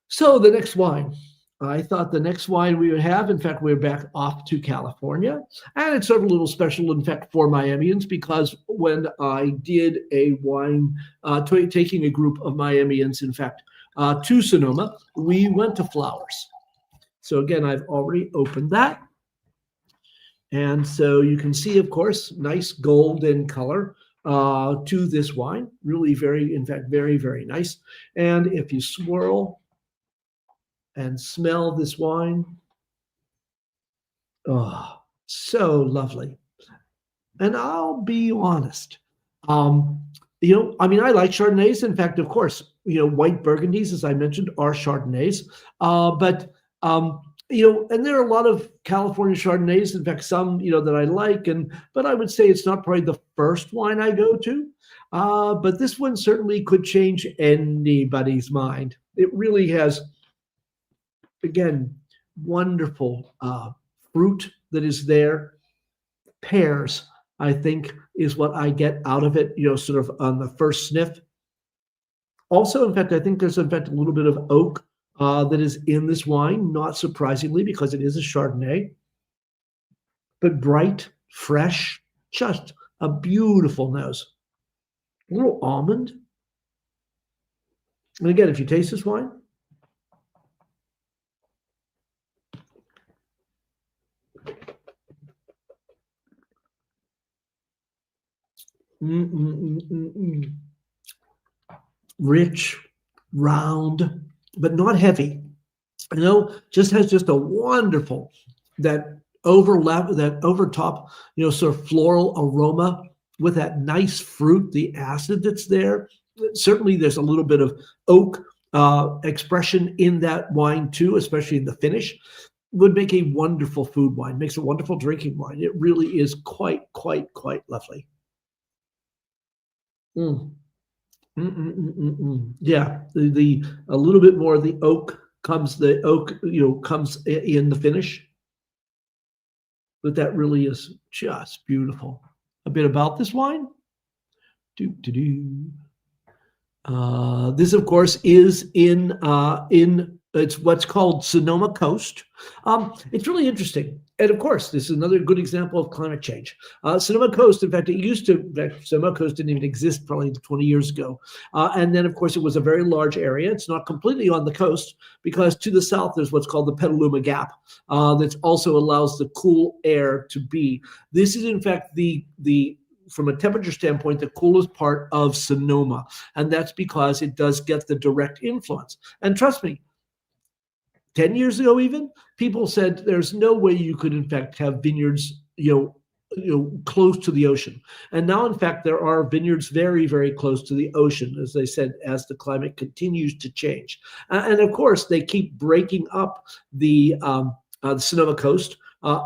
So the next wine. I thought the next wine we would have, in fact, we're back off to California. And it's sort of a little special, in fact, for Miamians, because when I did a wine, taking a group of Miamians, in fact, to Sonoma, we went to Flowers. So again, I've already opened that. And so you can see, of course, nice golden color to this wine. Really very, in fact, very, very nice. And if you swirl and smell this wine, oh, so lovely. And I'll be honest, I like Chardonnays. In fact, of course, white Burgundies, as I mentioned, are Chardonnays. But and there are a lot of California Chardonnays. In fact, some, that I like, but I would say it's not probably the first wine I go to. But this one certainly could change anybody's mind. It really has, again, wonderful fruit that is there. Pears, I think, is what I get out of it, sort of on the first sniff. Also, in fact, I think there's, in fact, a little bit of oak that is in this wine, not surprisingly, because it is a Chardonnay. But bright, fresh, just a beautiful nose. A little almond. And again, if you taste this wine, rich, round, but not heavy. Just has just a wonderful, that overtop, sort of floral aroma with that nice fruit, the acid that's there. Certainly there's a little bit of oak expression in that wine too, especially in the finish. Would make a wonderful food wine, makes a wonderful drinking wine. It really is quite, quite, quite lovely. Yeah, the a little bit more of the oak comes comes in the finish, but that really is just beautiful. A bit about this wine. This, of course, is in it's what's called Sonoma Coast. It's really interesting. And of course, this is another good example of climate change. Sonoma Coast, in fact, Sonoma Coast didn't even exist probably 20 years ago. And then, of course, it was a very large area. It's not completely on the coast because to the south, there's what's called the Petaluma Gap that also allows the cool air to be. This is, in fact, the from a temperature standpoint, the coolest part of Sonoma. And that's because it does get the direct influence. And trust me, 10 years ago even, people said there's no way you could, in fact, have vineyards, close to the ocean. And now, in fact, there are vineyards very, very close to the ocean, as I said, as the climate continues to change. And of course, they keep breaking up the Sonoma Coast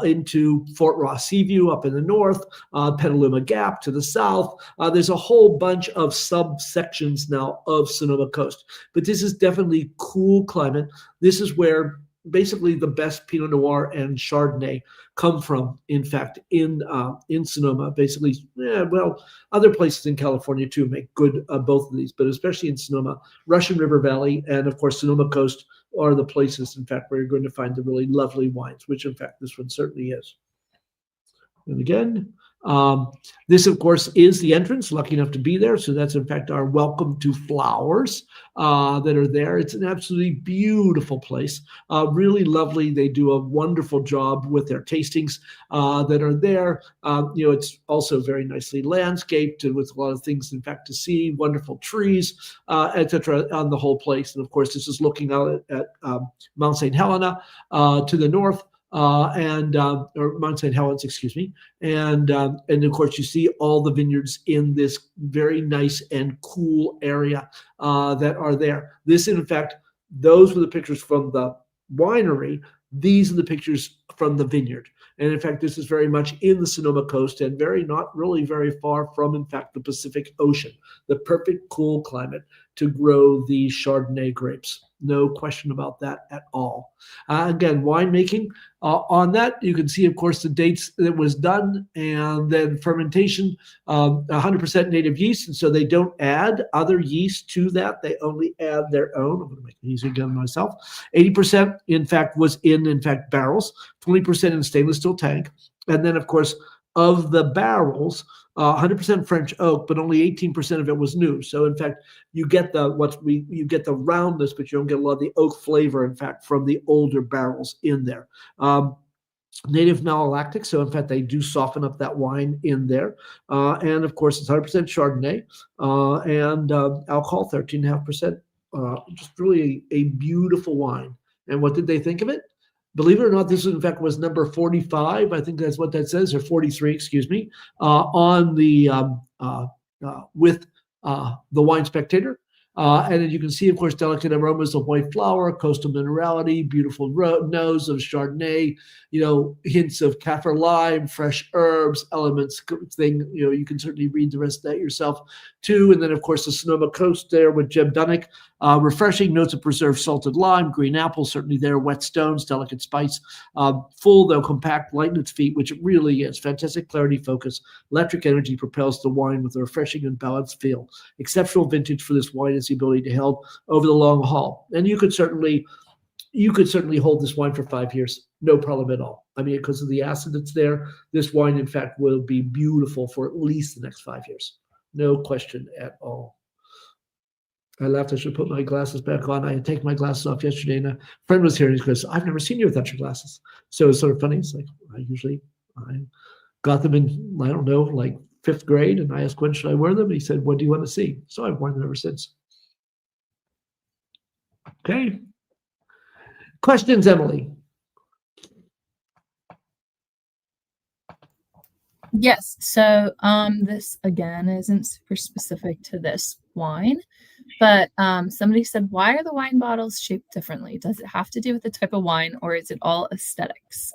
into Fort Ross Seaview up in the north, Petaluma Gap to the south. There's a whole bunch of subsections now of Sonoma Coast. But this is definitely cool climate. This is where basically the best Pinot Noir and Chardonnay come from, in fact, in Sonoma. Basically, other places in California too make good both of these, but especially in Sonoma, Russian River Valley, and of course Sonoma Coast are the places, in fact, where you're going to find the really lovely wines, which, in fact, this one certainly is. And again, this, of course, is the entrance. Lucky enough to be there. So that's, in fact, our welcome to flowers that are there. It's an absolutely beautiful place. Really lovely. They do a wonderful job with their tastings that are there. It's also very nicely landscaped and with a lot of things, in fact, to see. Wonderful trees, etc. on the whole place. And, of course, this is looking out at Mount St. Helena to the north. Or Mount St. Helens, excuse me, and of course you see all the vineyards in this very nice and cool area that are there. This, in fact, those were the pictures from the winery. These are the pictures from the vineyard. And in fact, this is very much in the Sonoma Coast and not really very far from, in fact, the Pacific Ocean, the perfect cool climate to grow the Chardonnay grapes. No question about that at all. Again, winemaking, on that, you can see, of course, the dates that it was done, and then fermentation, 100% native yeast, and so they don't add other yeast to that. They only add their own. I'm going to make it easier again myself. 80%, in fact, was in fact, barrels, 20% in stainless steel tank, and then, of course, of the barrels, 100% French oak, but only 18% of it was new. So, in fact, you get you get the roundness, but you don't get a lot of the oak flavor, in fact, from the older barrels in there. Native malolactic, so in fact they do soften up that wine in there, and of course it's 100% Chardonnay and alcohol 13.5%. Just really a beautiful wine. And what did they think of it? Believe it or not, this in fact was number 45. I think that's what that says, or 43, excuse me, on the with the Wine Spectator. And then you can see, of course, delicate aromas of white flower, coastal minerality, beautiful nose of Chardonnay, hints of kaffir lime, fresh herbs, elements, thing. You can certainly read the rest of that yourself too. And then, of course, the Sonoma Coast there with Jeb Dunnick, refreshing notes of preserved salted lime, green apple, certainly there, wet stones, delicate spice, full though compact, light in its feet, which it really is. Fantastic clarity, focus, electric energy propels the wine with a refreshing and balanced feel. Exceptional vintage for this wine is the ability to hold over the long haul. And you could certainly hold this wine for 5 years, no problem at all. I mean, because of the acid that's there, this wine, in fact, will be beautiful for at least the next 5 years. No question at all. I laughed. I should put my glasses back on. I had taken my glasses off yesterday, and a friend was here, and he goes, "I've never seen you without your glasses." So it's sort of funny. It's like, I got them in, I don't know, like 5th grade, and I asked, when should I wear them? And he said, what do you want to see? So I've worn them ever since. Okay. Questions, Emily? Yes. So this again isn't super specific to this wine, but somebody said, why are the wine bottles shaped differently? Does it have to do with the type of wine, or is it all aesthetics?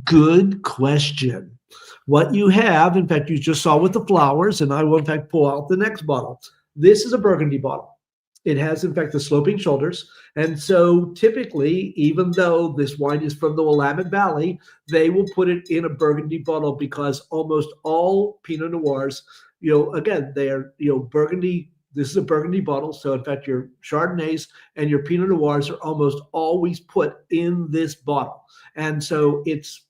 Good question. What you have, in fact, you just saw with the flowers, and I will, in fact, pull out the next bottle. This is a Burgundy bottle. It has, in fact, the sloping shoulders. And so typically, even though this wine is from the Willamette Valley, they will put it in a Burgundy bottle because almost all Pinot Noirs, again, they are, Burgundy this is a Burgundy bottle. So in fact, your Chardonnays and your Pinot Noirs are almost always put in this bottle. And so it's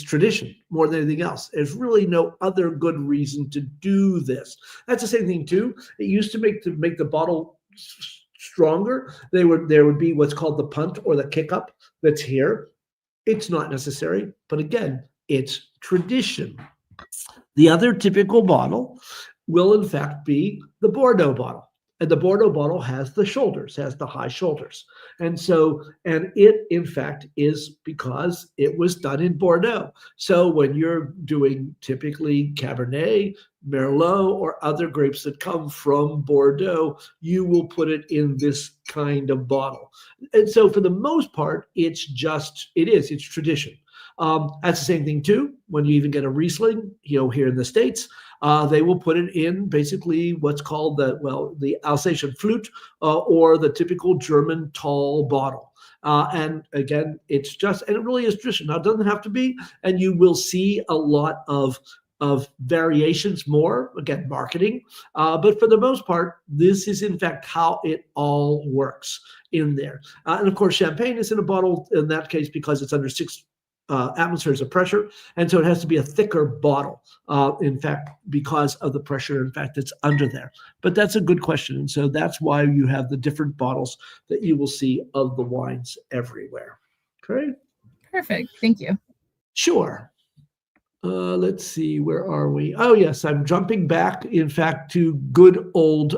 tradition more than anything else. There's really no other good reason to do this. That's the same thing too. It used to make the bottle stronger. There would be what's called the punt or the kick up that's here. It's not necessary, but again, it's tradition. The other typical bottle will in fact be the Bordeaux bottle. And the Bordeaux bottle has the shoulders, has the high shoulders. And it in fact is because it was done in Bordeaux. So when you're doing typically Cabernet, Merlot, or other grapes that come from Bordeaux, you will put it in this kind of bottle. And so for the most part, it's tradition. That's the same thing too. When you even get a Riesling, here in the States, they will put it in basically what's called the Alsatian flute or the typical German tall bottle. And again, and it really is tradition. Now, it doesn't have to be, and you will see a lot of variations more, again, marketing. But for the most part, this is in fact how it all works in there. And of course, champagne is in a bottle in that case because it's under 6 atmospheres of pressure, and so it has to be a thicker bottle, in fact, because of the pressure, in fact, that's under there. But that's a good question, and so that's why you have the different bottles that you will see of the wines everywhere. Okay? Perfect. Thank you. Sure. Let's see, where are we? Oh, yes, I'm jumping back, in fact, to good old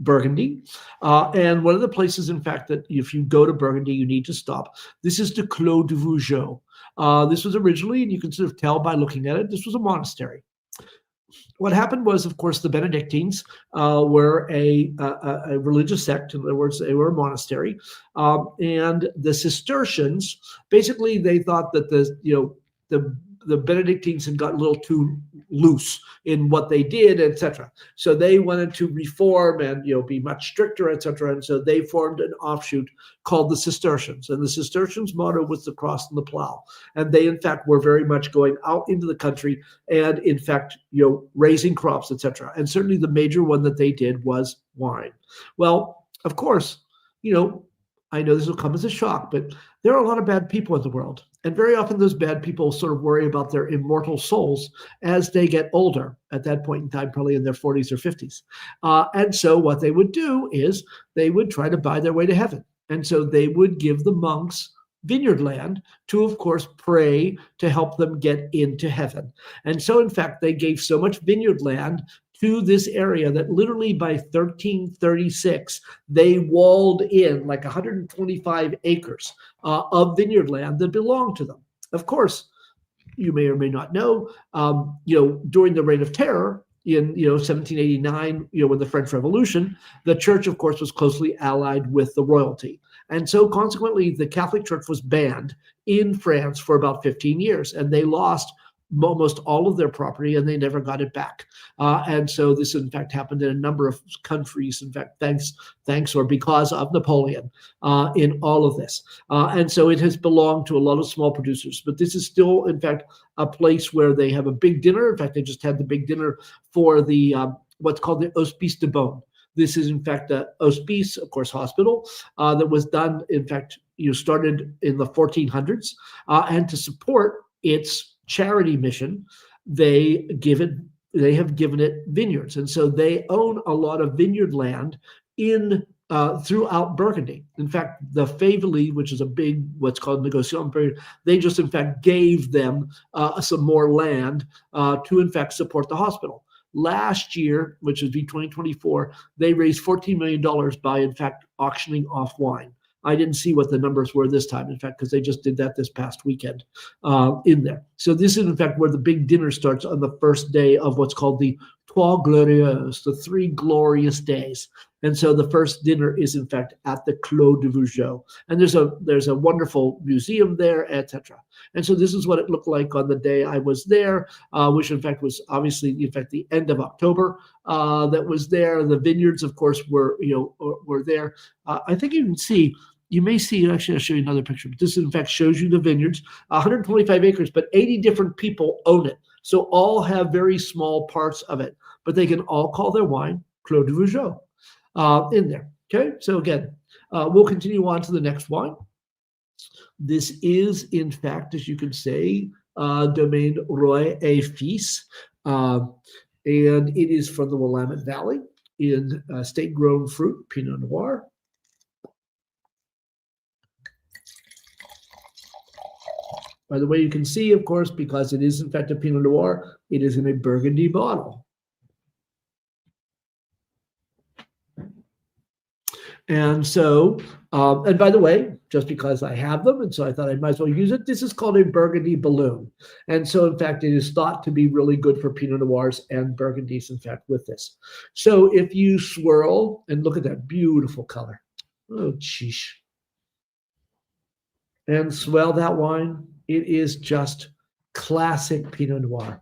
Burgundy. And one of the places, in fact, that if you go to Burgundy, you need to stop. This is the Clos de Vougeot. This was originally, and you can sort of tell by looking at it, this was a monastery. What happened was, of course, the Benedictines were a religious sect. In other words, they were a monastery. And the Cistercians, basically, they thought that the Benedictines had gotten a little too loose in what they did, etc. So they wanted to reform and be much stricter, etc. And so they formed an offshoot called the Cistercians. And the Cistercians' motto was the cross and the plow. And they, in fact, were very much going out into the country and, in fact, raising crops, etc. And certainly the major one that they did was wine. Well, of course, I know this will come as a shock, but there are a lot of bad people in the world. And very often those bad people sort of worry about their immortal souls as they get older, at that point in time, probably in their 40s or 50s. And so what they would do is they would try to buy their way to heaven. And so they would give the monks vineyard land to, of course, pray to help them get into heaven. And so, in fact, they gave so much vineyard land to this area that literally by 1336, they walled in like 125 acres of vineyard land that belonged to them. Of course, you may or may not know, during the Reign of Terror in 1789, when the French Revolution, the church, of course, was closely allied with the royalty. And so consequently, the Catholic Church was banned in France for about 15 years, and they lost almost all of their property, and they never got it back. And so this, in fact, happened in a number of countries, in fact, thanks or because of Napoleon in all of this. And so it has belonged to a lot of small producers. But this is still, in fact, a place where they have a big dinner. In fact, they just had the big dinner for the what's called the Hospice de Beaune. This is, in fact, a hospice, of course, hospital that was done, in fact, started in the 1400s. And to support its charity mission, they have given it vineyards, and so they own a lot of vineyard land in throughout Burgundy. In fact, the Faverly, which is a big what's called negociation period, they just in fact gave them some more land to in fact support the hospital. Last year, which would be 2024, they raised $14 million by in fact auctioning off wine. I didn't see what the numbers were this time, in fact, because they just did that this past weekend in there. So this is, in fact, where the big dinner starts on the first day of what's called the Trois Glorieuses, the 3 glorious days. And so the first dinner is, in fact, at the Clos de Vougeot. And there's a wonderful museum there, etc. And so this is what it looked like on the day I was there, which, in fact, was obviously, in fact, the end of October that was there. The vineyards, of course, were there. I think you can see, you may see, actually, I'll show you another picture. But this, in fact, shows you the vineyards, 125 acres, but 80 different people own it. So all have very small parts of it, but they can all call their wine Clos du Vougeot in there. Okay, so again, we'll continue on to the next wine. This is, in fact, as you can say, Domaine Roy et Fils, and it is from the Willamette Valley in state-grown fruit, Pinot Noir. By the way, you can see, of course, because it is, in fact, a Pinot Noir, it is in a Burgundy bottle. And so, and by the way, just because I have them, and so I thought I might as well use it, this is called a Burgundy balloon. And so, in fact, it is thought to be really good for Pinot Noirs and Burgundies, in fact, with this. So if you swirl, and look at that beautiful color. Oh, sheesh. And swell that wine, it is just classic Pinot Noir.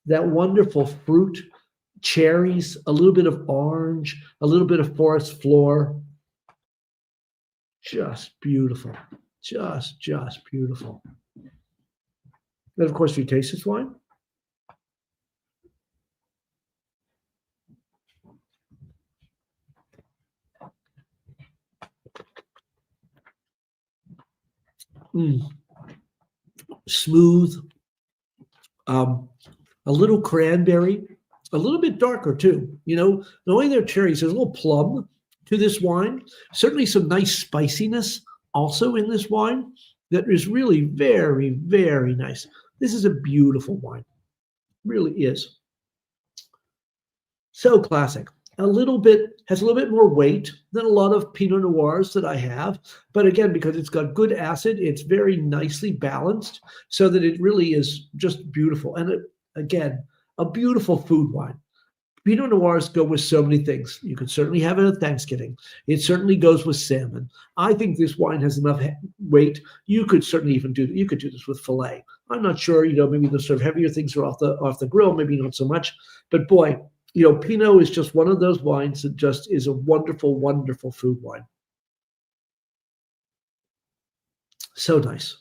That wonderful fruit, cherries, a little bit of orange, a little bit of forest floor. Just beautiful. Just beautiful. And of course, if you taste this wine, smooth, a little cranberry, a little bit darker too. You know, the way they're cherries, there's a little plum to this wine. Certainly some nice spiciness also in this wine that is really very, very nice. This is a beautiful wine. Really is. So classic. Has a little bit more weight than a lot of Pinot Noirs that I have. But again, because it's got good acid, it's very nicely balanced so that it really is just beautiful. And again, a beautiful food wine. Pinot Noirs go with so many things. You could certainly have it at Thanksgiving. It certainly goes with salmon. I think this wine has enough weight. You could certainly even do this with filet. I'm not sure, maybe the sort of heavier things are off the grill, maybe not so much. But boy, Pinot is just one of those wines that just is a wonderful, wonderful food wine. So nice.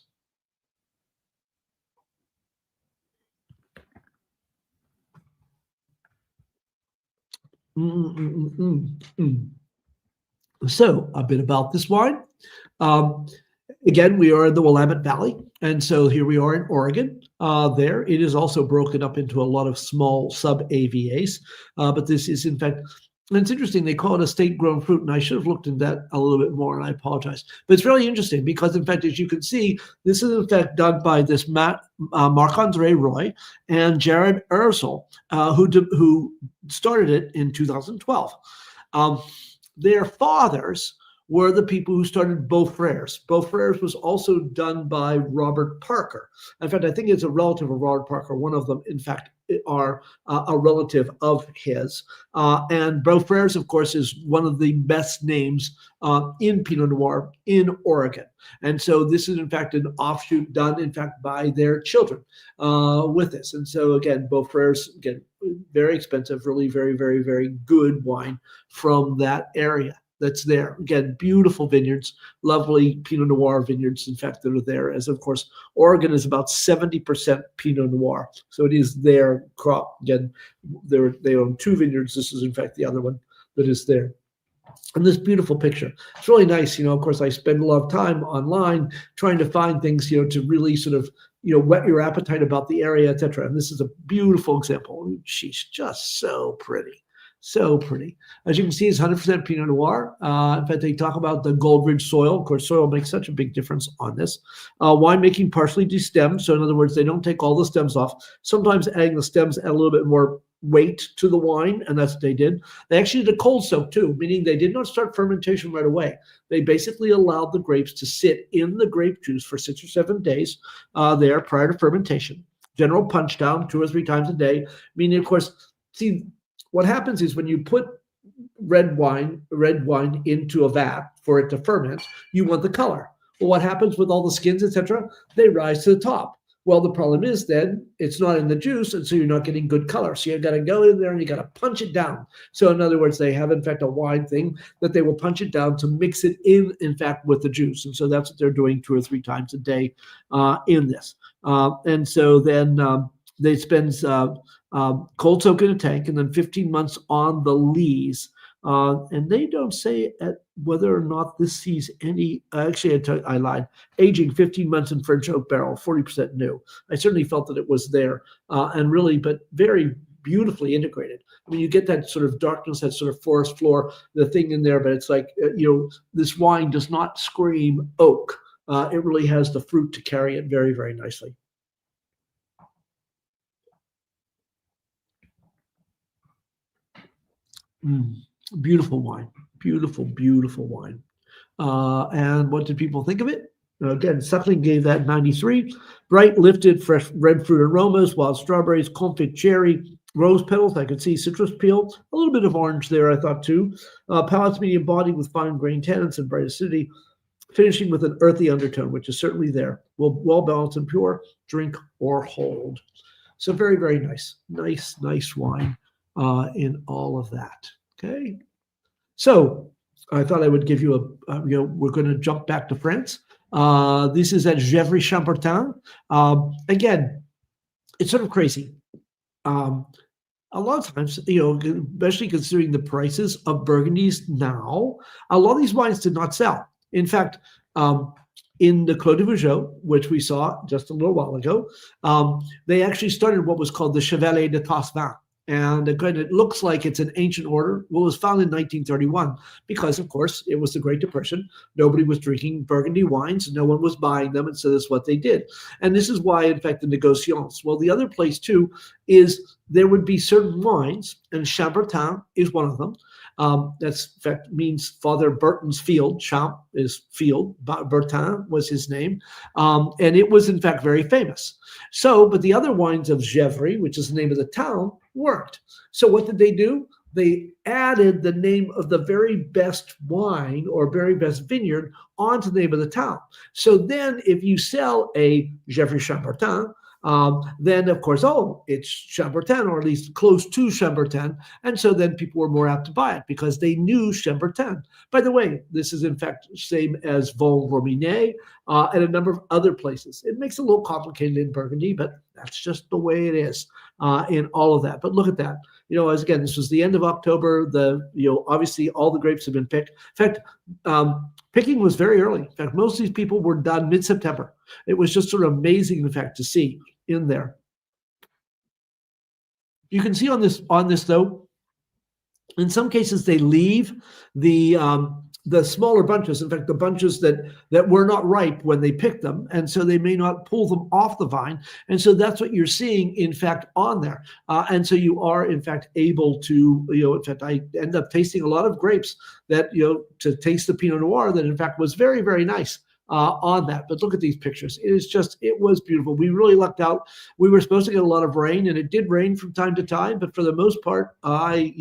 So a bit about this wine. Again, we are in the Willamette Valley, and so here we are in Oregon. There, it is also broken up into a lot of small sub-AVAs, but this is, in fact, and it's interesting, they call it a state-grown fruit, and I should have looked into that a little bit more, and I apologize. But it's really interesting because, in fact, as you can see, this is, in fact, done by this Marc-Andre Roy and Jared Ersel, who started it in 2012. Their fathers were the people who started Beaufrères. Beaufrères was also done by Robert Parker. In fact, I think it's a relative of Robert Parker. One of them, in fact, are a relative of his. And Beaufrères, of course, is one of the best names in Pinot Noir in Oregon. And so this is, in fact, an offshoot done, in fact, by their children with this. And so, again, Beaufrères, again, very expensive, really very, very, very good wine from that area. That's there. Again, beautiful vineyards, lovely Pinot Noir vineyards, in fact, that are there. As, of course, Oregon is about 70% Pinot Noir. So it is their crop. Again, they own two vineyards. This is, in fact, the other one that is there. And this beautiful picture. It's really nice. Of course, I spend a lot of time online trying to find things, to really sort of, whet your appetite about the area, et cetera. And this is a beautiful example. She's just so pretty. So pretty. As you can see, it's 100% Pinot Noir. In fact, they talk about the Goldridge soil. Of course, soil makes such a big difference on this. Winemaking partially destemmed. So in other words, they don't take all the stems off. Sometimes adding the stems add a little bit more weight to the wine, and that's what they did. They actually did a cold soak too, meaning they did not start fermentation right away. They basically allowed the grapes to sit in the grape juice for 6 or 7 days there prior to fermentation. General punch down 2 or 3 times a day, meaning, of course, see, what happens is when you put red wine into a vat for it to ferment, you want the color. Well, what happens with all the skins, etc.? They rise to the top. Well, the problem is then it's not in the juice, and so you're not getting good color. So you've got to go in there and you got to punch it down. So in other words, they have, in fact, a wine thing that they will punch it down to mix it in fact, with the juice. And so that's what they're doing 2 or 3 times a day in this. And so then they spends cold soak in a tank and then 15 months on the lees. And they don't say whether or not this sees any. Actually, I lied. Aging 15 months in French oak barrel, 40% new. I certainly felt that it was there, and really, but very beautifully integrated. I mean, you get that sort of darkness, that sort of forest floor, the thing in there, but it's like, this wine does not scream oak. It really has the fruit to carry it very, very nicely. Beautiful wine. Beautiful, beautiful wine. And what did people think of it? Again, Suckling gave that 93. Bright, lifted, fresh red fruit aromas, wild strawberries, confit cherry, rose petals. I could see citrus peel, a little bit of orange there, I thought too. Palate's medium body with fine grain tannins and bright acidity, finishing with an earthy undertone, which is certainly there. Well balanced and pure, drink or hold. So very, very nice. Nice wine in all of that. Okay. So I thought I would give you we're going to jump back to France. This is at Gevrey-Chambertin. Again, it's sort of crazy. A lot of times, especially considering the prices of Burgundies now, a lot of these wines did not sell. In fact, in the Clos de Vougeot, which we saw just a little while ago, they actually started what was called the Chevalier de Tassevin. And again, it looks like it's an ancient order. Well, it was founded in 1931 because, of course, it was the Great Depression. Nobody was drinking Burgundy wines. No one was buying them. And so that's what they did. And this is why, in fact, the négociants. Well, the other place, too, is there would be certain wines, and Chambertin is one of them. That's, in fact, means Father Burton's field. Champ is field. Bertin was his name. And it was, in fact, very famous. So, but the other wines of Gevrey, which is the name of the town, weren't. So what did they do? They added the name of the very best wine or very best vineyard onto the name of the town. So then if you sell a Gevrey-Chambertin, then of course, it's Chambertin, or at least close to Chambertin. And so then people were more apt to buy it because they knew Chambertin. By the way, this is in fact same as Vaux-Rominet and a number of other places. It makes it a little complicated in Burgundy, but that's just the way it is in all of that. But look at that. As again, this was the end of October. Obviously all the grapes have been picked. In fact, picking was very early. In fact, most of these people were done mid-September. It was just sort of amazing, in fact, to see in there. You can see on this though, in some cases they leave the smaller bunches, in fact, the bunches that were not ripe when they picked them, and so they may not pull them off the vine, and so that's what you're seeing, in fact, on there. And so you are, in fact, able to, in fact, I end up tasting a lot of grapes that, to taste the Pinot Noir that, in fact, was very, very nice. On that. But look at these pictures. It was beautiful. We really lucked out. We were supposed to get a lot of rain, and it did rain from time to time, but for the most part, I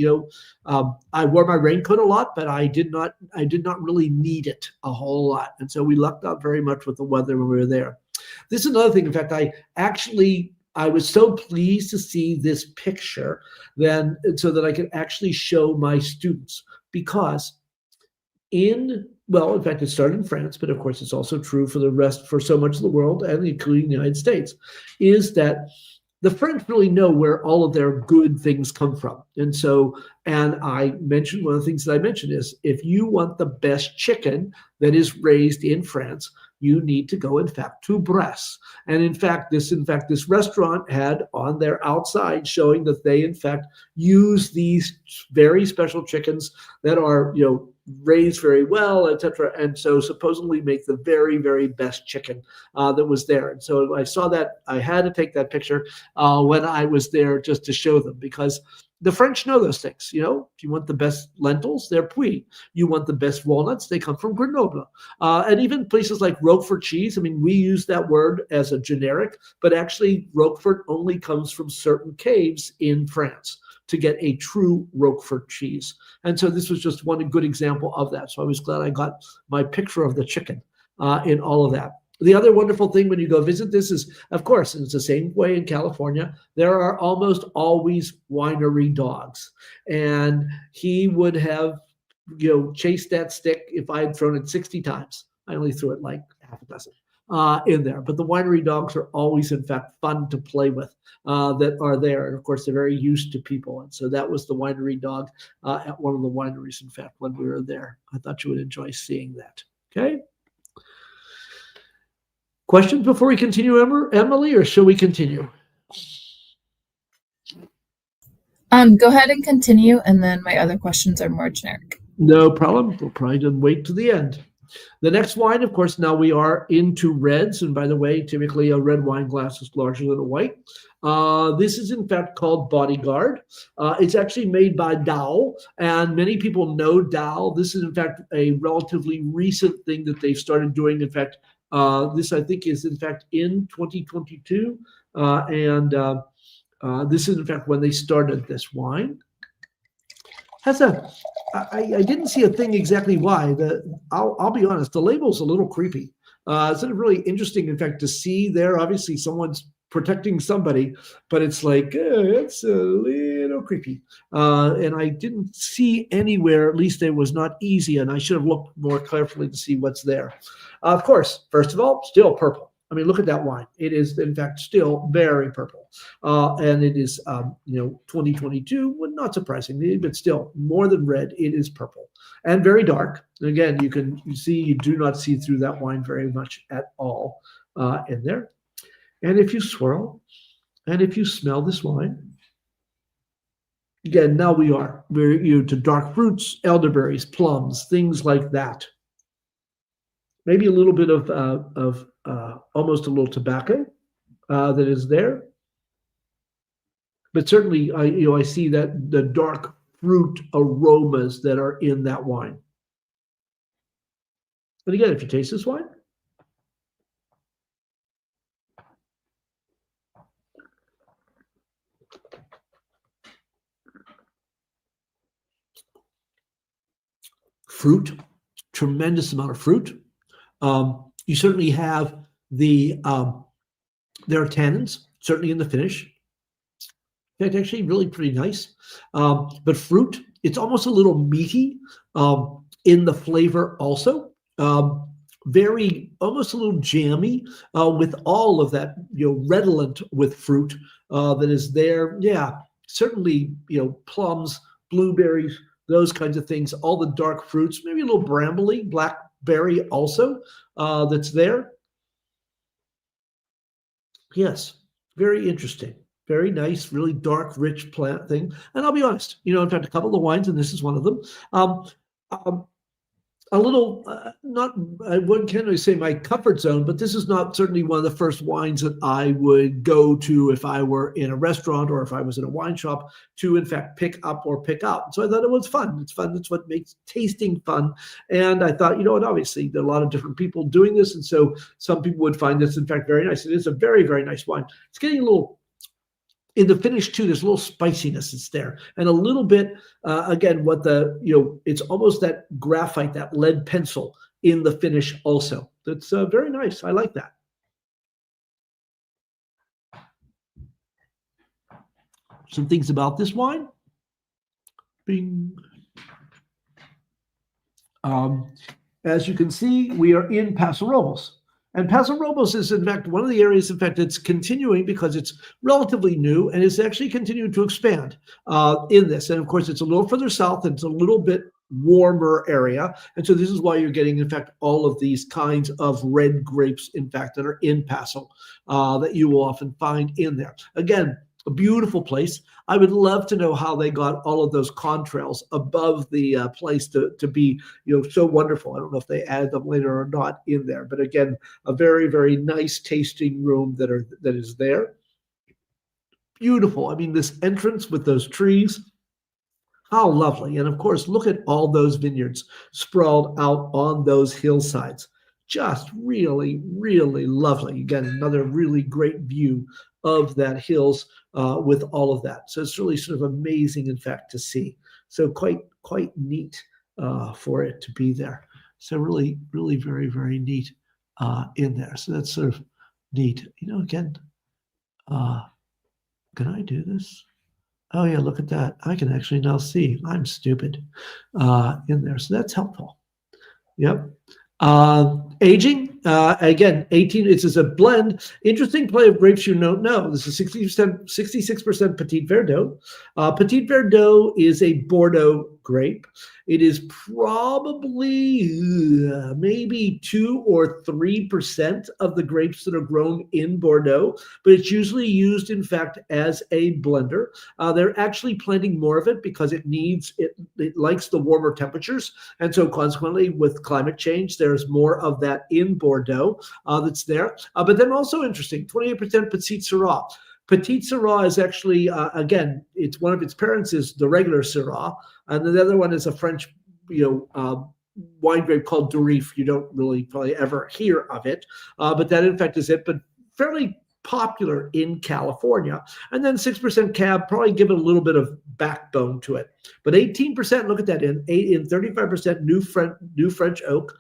wore my raincoat a lot, but I did not really need it a whole lot. And so we lucked out very much with the weather when we were there. This is another thing. In fact, I was so pleased to see this picture then, so that I could actually show my students, because in fact, it started in France, but of course it's also true for so much of the world, and including the United States, is that the French really know where all of their good things come from. And I mentioned, one of the things that I mentioned is, if you want the best chicken that is raised in France, you need to go, in fact, to Bresse. And in fact, this restaurant had on their outside showing that they, in fact, use these very special chickens that are, raised very well, etc. And so supposedly make the very, very best chicken that was there. And so I saw that. I had to take that picture when I was there, just to show them, because the French know those things. If you want the best lentils, they're Puy. You want the best walnuts, they come from Grenoble. And even places like Roquefort cheese. I mean, we use that word as a generic, but actually Roquefort only comes from certain caves in France to get a true Roquefort cheese. And so this was just one good example of that. So I was glad I got my picture of the chicken in all of that. The other wonderful thing when you go visit this is, of course, and it's the same way in California, there are almost always winery dogs. And he would have, chased that stick if I had thrown it 60 times. I only threw it like half a dozen. in there. But the winery dogs are always, in fact, fun to play with that are there. And of course, they're very used to people. And so that was the winery dog at one of the wineries, in fact, when we were there. I thought you would enjoy seeing that. Okay. Questions before we continue, Emily, or shall we continue? Go ahead and continue, and then my other questions are more generic. No problem. We'll probably just wait to the end. The next wine, of course, now we are into reds. And by the way, typically a red wine glass is larger than a white. This is, in fact, called Bodyguard. It's actually made by Dow, and many people know Dow. This is, in fact, a relatively recent thing that they've started doing. In fact, this, I think, is, in fact, in 2022. This is, in fact, when they started this wine. I didn't see a thing exactly why. I'll be honest, the label's a little creepy. It's really interesting, in fact, to see there. Obviously, someone's protecting somebody, but it's like, it's a little creepy. And I didn't see anywhere, at least it was not easy, and I should have looked more carefully to see what's there. Of course, first of all, still purple. I mean, look at that wine. It is, in fact, still very purple. And it is, 2022, well, not surprisingly, but still more than red, it is purple and very dark. And again, you do not see through that wine very much at all in there. And if you swirl and if you smell this wine, again, now we're to dark fruits, elderberries, plums, things like that. Maybe a little bit of almost a little tobacco that is there, but certainly I see that the dark fruit aromas that are in that wine. And again, if you taste this wine, fruit, tremendous amount of fruit. You certainly have there are tannins, certainly in the finish. It's actually really pretty nice. But fruit, it's almost a little meaty in the flavor also. Very, almost a little jammy with all of that, redolent with fruit that is there. Yeah, certainly, plums, blueberries, those kinds of things, all the dark fruits, maybe a little brambly, blackberry also that's there. Yes, very interesting. Very nice, really dark, rich plant thing. And I'll be honest, in fact, a couple of wines, and this is one of them. A little, I wouldn't really say my comfort zone, but this is not certainly one of the first wines that I would go to if I were in a restaurant or if I was in a wine shop to, in fact, pick up or pick out. So I thought it was fun. It's fun. It's what makes tasting fun. And I thought, obviously there are a lot of different people doing this. And so some people would find this, in fact, very nice. It is a very, very nice wine. It's getting a little, in the finish too, there's a little spiciness that's there, and a little bit again, it's almost that graphite, that lead pencil in the finish also. That's very nice. I like that. Some things about this wine. Bing. As you can see, we are in Paso Robles. And Paso Robles is, in fact, one of the areas, in fact, that's continuing because it's relatively new and it's actually continuing to expand in this. And of course, it's a little further south and it's a little bit warmer area. And so this is why you're getting, in fact, all of these kinds of red grapes, in fact, that are in Paso that you will often find in there. Again, a beautiful place. I would love to know how they got all of those contrails above the place to be, so wonderful. I don't know if they added them later or not in there, but again, a very, very nice tasting room that is there. Beautiful. I mean, this entrance with those trees, how lovely. And of course, look at all those vineyards sprawled out on those hillsides. Just really, really lovely. Again, another really great view of that hills with all of that. So it's really sort of amazing, in fact, to see. So quite neat for it to be there. So really, really very, very neat in there. So that's sort of neat. Again, can I do this? Oh yeah, look at that. I can actually now see. I'm stupid in there. So that's helpful. Yep. Aging. Again, 18, this is a blend. Interesting play of grapes you don't know. This is 66% Petit Verdot. Petit Verdot is a Bordeaux grape. It is probably maybe 2 or 3% of the grapes that are grown in Bordeaux, but it's usually used, in fact, as a blender. They're actually planting more of it because it likes the warmer temperatures. And so consequently, with climate change, there's more of that in Bordeaux that's there. But then also interesting, 28% Petit Syrah. Petit Syrah is actually, again, it's one of its parents is the regular Syrah, and the other one is a French, wine grape called Durif. You don't really probably ever hear of it, but that in fact is it, but fairly popular in California. And then 6% Cab, probably give it a little bit of backbone to it. But 18%, look at that, in 35% new French oak,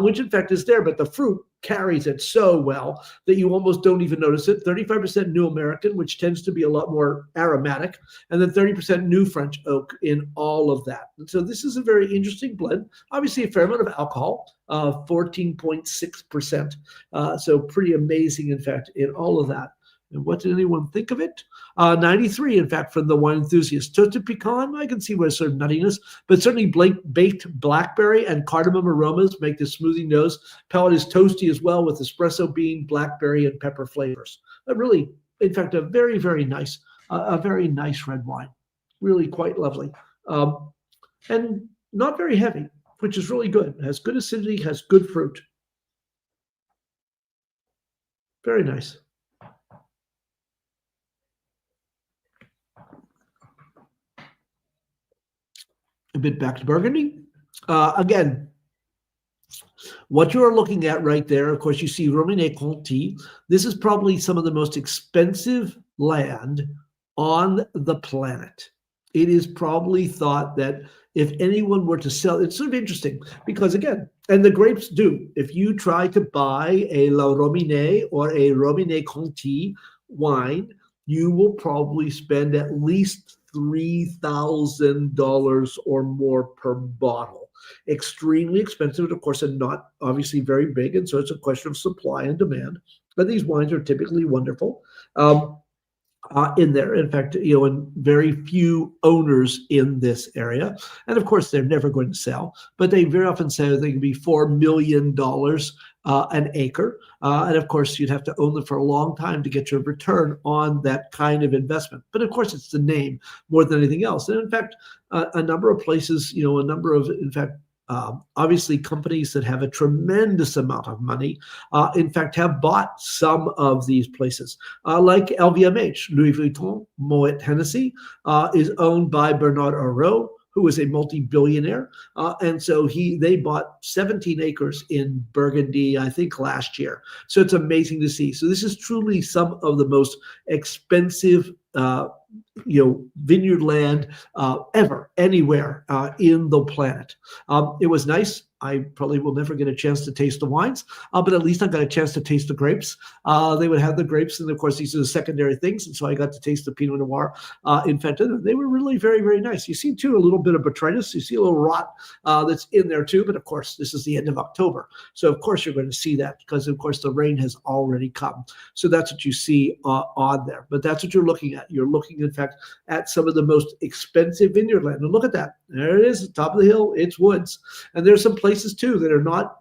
which in fact is there, but the fruit carries it so well that you almost don't even notice it. 35% new American, which tends to be a lot more aromatic, and then 30% new French oak in all of that. And so this is a very interesting blend. Obviously a fair amount of alcohol, 14.6%. So pretty amazing, in fact, in all of that. And what did anyone think of it? 93, in fact, from the wine enthusiast. Toasted pecan, I can see where sort of nuttiness, but certainly baked blackberry and cardamom aromas make the smoothing nose. Palate is toasty as well with espresso bean, blackberry, and pepper flavors. Really, in fact, a very, very nice red wine. Really quite lovely. And not very heavy, which is really good. It has good acidity, has good fruit. Very nice. A bit back to Burgundy. Again, what you are looking at right there, of course, you see Romanée-Conti. This is probably some of the most expensive land on the planet. It is probably thought that if anyone were to sell, it's sort of interesting because, again, and the grapes do, if you try to buy a La Romanée or a Romanée-Conti wine, you will probably spend at least $3,000 or more per bottle. Extremely expensive, of course, and not obviously very big. And so it's a question of supply and demand. But these wines are typically wonderful. In there, in fact, and very few owners in this area. And of course, they're never going to sell, but they very often say they can be $4 million an acre. And of course, you'd have to own them for a long time to get your return on that kind of investment. But of course, it's the name more than anything else. And in fact, a number of places, obviously companies that have a tremendous amount of money, in fact, have bought some of these places. Like LVMH, Louis Vuitton, Moet Hennessy, is owned by Bernard Arnault, who is a multi-billionaire. And so they bought 17 acres in Burgundy, I think, last year. So it's amazing to see. So this is truly some of the most expensive vineyard land ever, anywhere in the planet. It was nice. I probably will never get a chance to taste the wines, but at least I got a chance to taste the grapes. They would have the grapes, and of course, these are the secondary things, and so I got to taste the Pinot Noir. In fact, they were really very, very nice. You see, too, a little bit of botrytis. You see a little rot that's in there, too, but of course, this is the end of October. So, of course, you're going to see that because, of course, the rain has already come. So that's what you see on there, but that's what you're looking at. You're looking, in fact, at some of the most expensive vineyard land. And look at that. There it is, top of the hill. It's woods. And there's some places too that are not,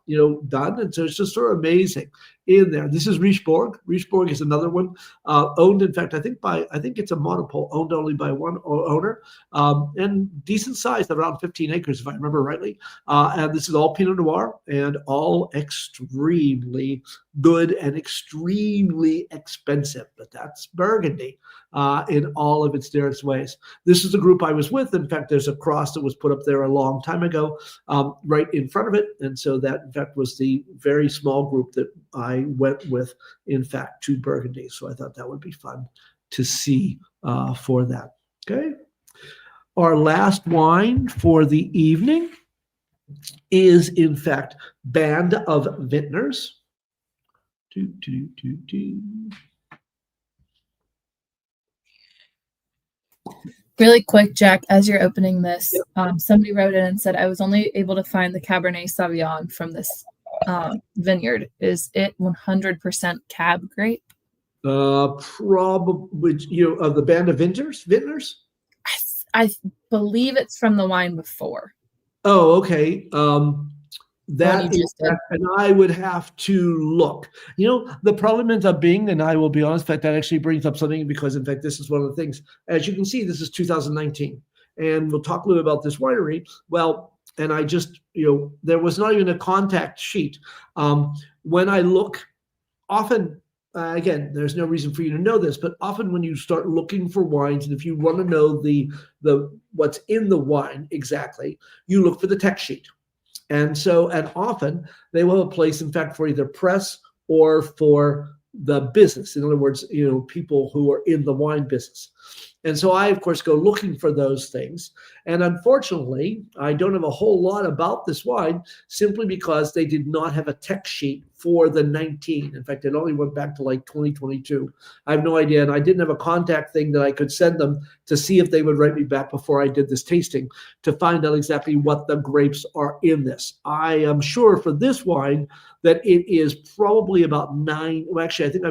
done. And so it's just sort of amazing in there. This is Richebourg. Richebourg is another one owned, in fact, I think it's a monopole owned only by one owner, and decent size, around 15 acres, if I remember rightly. And this is all Pinot Noir and all extremely good and extremely expensive. But that's Burgundy in all of its various ways. This is the group I was with. In fact, there's a cross that was put up there a long time ago, right in front of it. And so that, in fact, was the very small group that I went with, in fact, to Burgundy. So I thought that would be fun to see for that. Okay. Our last wine for the evening is, in fact, Band of Vintners. Really quick, Jack, as you're opening this, somebody wrote in and said, I was only able to find the Cabernet Sauvignon from this vineyard? Is it 100% Cab grape? Probably, of the band of vintners. I believe it's from the wine before. Oh, okay. That you just did. And I would have to look. The problem ends up being, and I will be honest, in fact, that actually brings up something because, in fact, this is one of the things. As you can see, this is 2019, and we'll talk a little bit about this winery. Well, and I just, there was not even a contact sheet. When I look, often. Again, there's no reason for you to know this, but often when you start looking for wines, and if you want to know the what's in the wine exactly, you look for the text sheet. And often they will have a place, in fact, for either press or for the business. In other words, people who are in the wine business. And so I, of course, go looking for those things. And unfortunately, I don't have a whole lot about this wine simply because they did not have a text sheet for the 19. In fact, it only went back to like 2022. I have no idea. And I didn't have a contact thing that I could send them to see if they would write me back before I did this tasting to find out exactly what the grapes are in this. I am sure for this wine that it is probably about 9. Well, actually, I think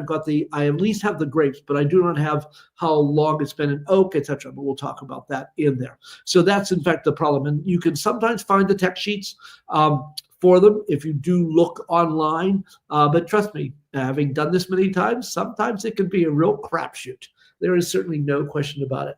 I at least have the grapes, but I do not have how long it's been in oak, etc. But we'll talk about that in there. So that's, in fact, the problem. And you can sometimes find the text sheets for them if you do look online. But trust me, having done this many times, sometimes it can be a real crapshoot. There is certainly no question about it.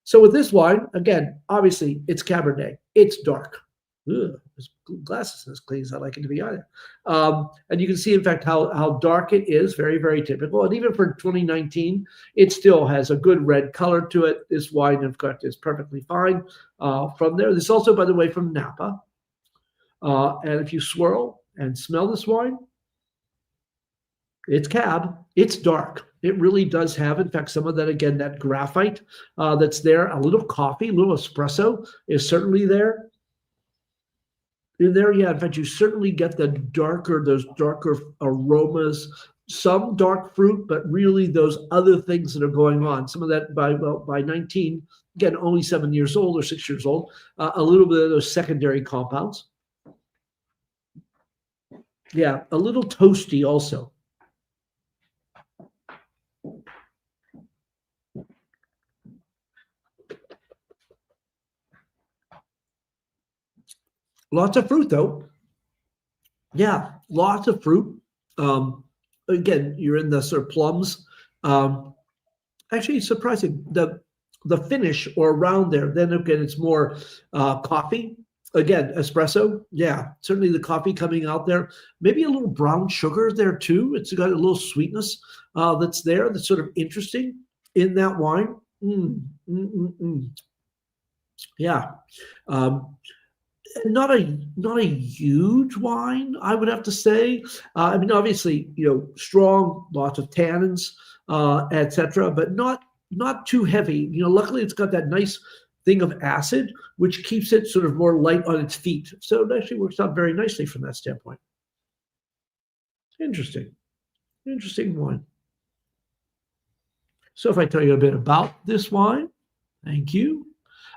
So with this wine, again, obviously, it's Cabernet. It's dark. Ugh, this glass isn't as clean as I like it to be either. And you can see, in fact, how dark it is. Very, very typical. And even for 2019, it still has a good red color to it. This wine, in fact, is perfectly fine from there. This is also, by the way, from Napa. And if you swirl and smell this wine, it's Cab. It's dark. It really does have, in fact, some of that, again, that graphite that's there. A little coffee, a little espresso is certainly there. In there, yeah, in fact, you certainly get those darker aromas, some dark fruit, but really those other things that are going on. Some of that by 19, again, only 7 years old or 6 years old, a little bit of those secondary compounds. Yeah, a little toasty also. Lots of fruit, though. Yeah, lots of fruit. Again, you're in the sort of plums. Actually, surprising. The finish or around there, then again, it's more coffee. Again, espresso. Yeah, certainly the coffee coming out there. Maybe a little brown sugar there, too. It's got a little sweetness that's there that's sort of interesting in that wine. Yeah. Not a huge wine, I would have to say. I mean, obviously, strong, lots of tannins, etc., but not too heavy. Luckily, it's got that nice thing of acid, which keeps it sort of more light on its feet. So it actually works out very nicely from that standpoint. Interesting wine. So if I tell you a bit about this wine, thank you.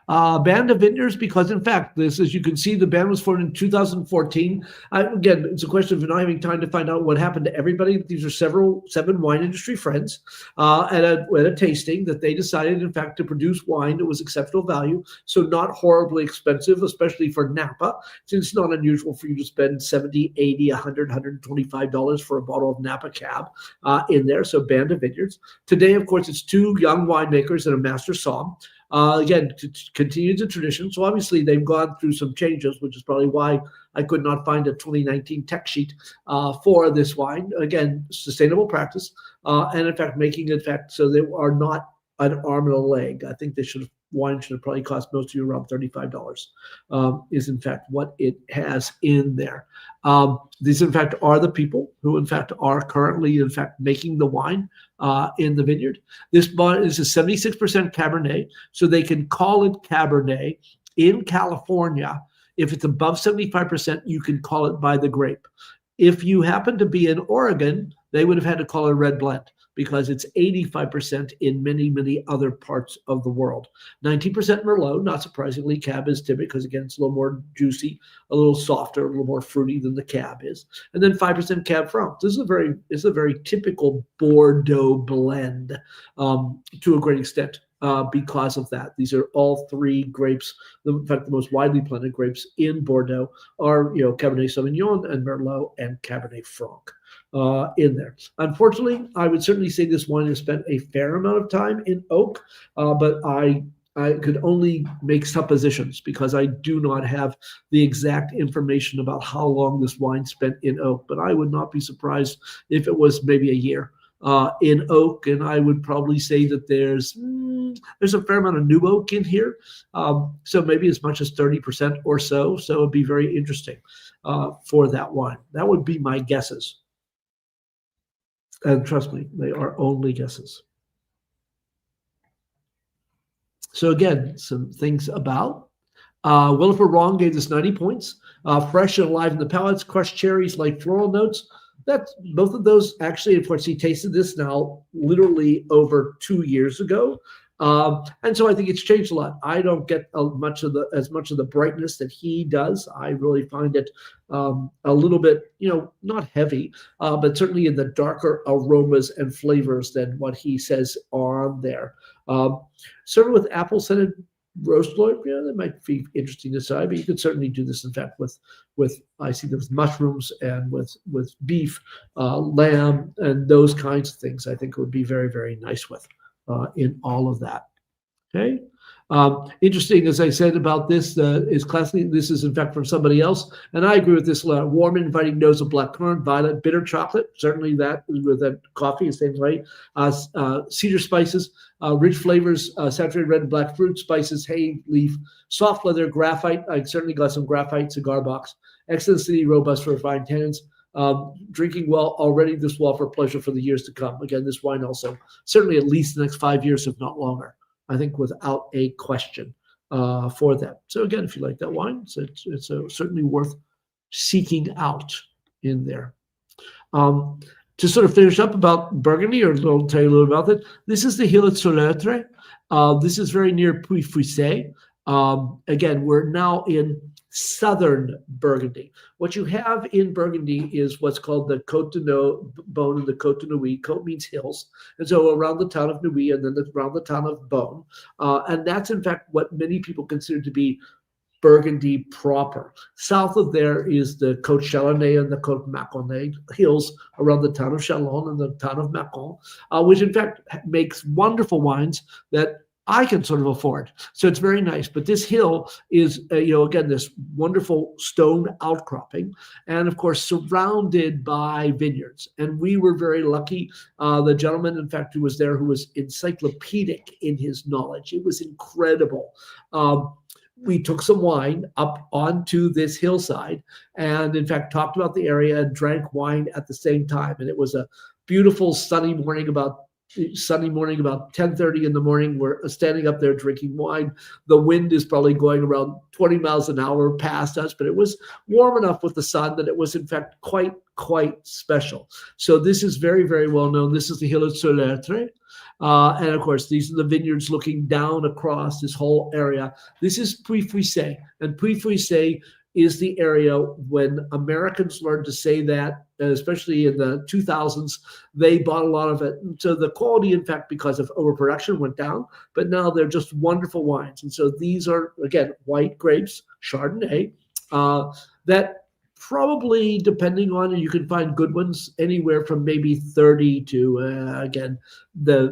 Band of Vintners, because in fact, this, as you can see, the band was formed in 2014. Again, it's a question of not having time to find out what happened to everybody. These are 7 wine industry friends at a tasting that they decided, in fact, to produce wine that was exceptional value, so not horribly expensive, especially for Napa, since it's not unusual for you to spend $70, $80, $100, $125 for a bottle of Napa Cab in there. So Band of Vineyards. Today, of course, it's 2 young winemakers and a master somm. Again, to continue the tradition. So obviously they've gone through some changes, which is probably why I could not find a 2019 tech sheet for this wine. Again, sustainable practice, and in fact making it so they are not an arm and a leg. I think wine should have probably cost most of you around $35. Is in fact what it has in there. These in fact are the people who in fact are currently in fact making the wine in the vineyard. This wine is a 76% Cabernet, so they can call it Cabernet. In California, if it's above 75%, you can call it by the grape. If you happen to be in Oregon, they would have had to call it a red blend, because it's 85% in many, many other parts of the world. 19% Merlot, not surprisingly. Cab is typical because, again, it's a little more juicy, a little softer, a little more fruity than the Cab is. And then 5% Cab Franc. This is a very typical Bordeaux blend to a great extent. Because of that, these are all three grapes. In fact, the most widely planted grapes in Bordeaux are, Cabernet Sauvignon and Merlot and Cabernet Franc in there. Unfortunately, I would certainly say this wine has spent a fair amount of time in oak, but I could only make suppositions because I do not have the exact information about how long this wine spent in oak. But I would not be surprised if it was maybe a year in oak, and I would probably say that there's a fair amount of new oak in here, so maybe as much as 30% or so. So it'd be very interesting for that wine. That would be my guesses, and trust me, they are only guesses. So again, some things about. Willifer Wrong gave this 90 points. Fresh and alive in the palates, crushed cherries, like floral notes. That's both of those. Actually, of course, he tasted this now literally over 2 years ago, and so I think it's changed a lot. I don't get as much of the brightness that he does. I really find it a little bit, not heavy, but certainly in the darker aromas and flavors than what he says on there. Served with apple-scented roast loaf, that might be interesting to try, but you could certainly do this, in fact, with I see them with mushrooms and with beef, lamb, and those kinds of things. I think it would be very, very nice with in all of that. Okay. Interesting, as I said about this, is classically, this is in fact from somebody else, and I agree with this a lot. Warm, inviting nose of blackcurrant, violet, bitter chocolate, certainly that with that coffee, the same way. Cedar spices, rich flavors, saturated red and black fruit, spices, hay leaf, soft leather, graphite. I certainly got some graphite cigar box. Excellent acidity, robust for refined tannins. Drinking well already. This will offer pleasure for the years to come. Again, this wine also certainly at least the next 5 years, if not longer. I think without a question for that. So again, if you like that wine, it's certainly worth seeking out in there. To sort of finish up about Burgundy, or I'll tell you a little about it. This is the Hill at Soletre. This is very near Puy-Fuissé. Again, we're now in southern Burgundy. What you have in Burgundy is what's called the Côte de Beaune and the Côte de Nuits. Côte means hills, and so around the town of Nuits and then around the town of Beaune. And that's in fact what many people consider to be Burgundy proper. South of there is the Côte Chalonnais and the Côte Mâconnais hills around the town of Chalon and the town of Mâcon, which in fact makes wonderful wines that I can sort of afford. So it's very nice. But this hill is, again, this wonderful stone outcropping, and of course, surrounded by vineyards. And we were very lucky. The gentleman, in fact, who was there, who was encyclopedic in his knowledge. It was incredible. We took some wine up onto this hillside and, in fact, talked about the area and drank wine at the same time. And it was a beautiful sunny morning about 10:30 in the morning. We're standing up there drinking wine. The wind is probably going around 20 miles an hour past us, but it was warm enough with the sun that it was, in fact, quite special. So this is very, very well known. This is the Hill at Soletre. And of course, these are the vineyards looking down across this whole area. This is Puy-Fuissé, and Puy-Fuissé is the area when Americans learned to say that, especially in the 2000s, they bought a lot of it. And so the quality, in fact, because of overproduction, went down, but now they're just wonderful wines. And so these are, again, white grapes, Chardonnay, that probably, depending on, you can find good ones anywhere from maybe 30 to, again,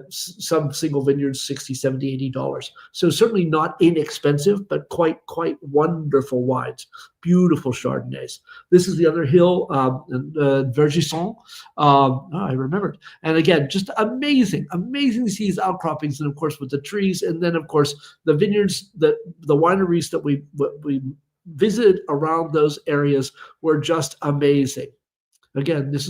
some single vineyards, $60, $70, $80. So certainly not inexpensive, but quite wonderful wines. Beautiful Chardonnays. This is the other hill, Vergisson. I remembered. And again, just amazing to see these outcroppings, and of course with the trees, and then of course the vineyards, the wineries that we visited around those areas were just amazing. Again, this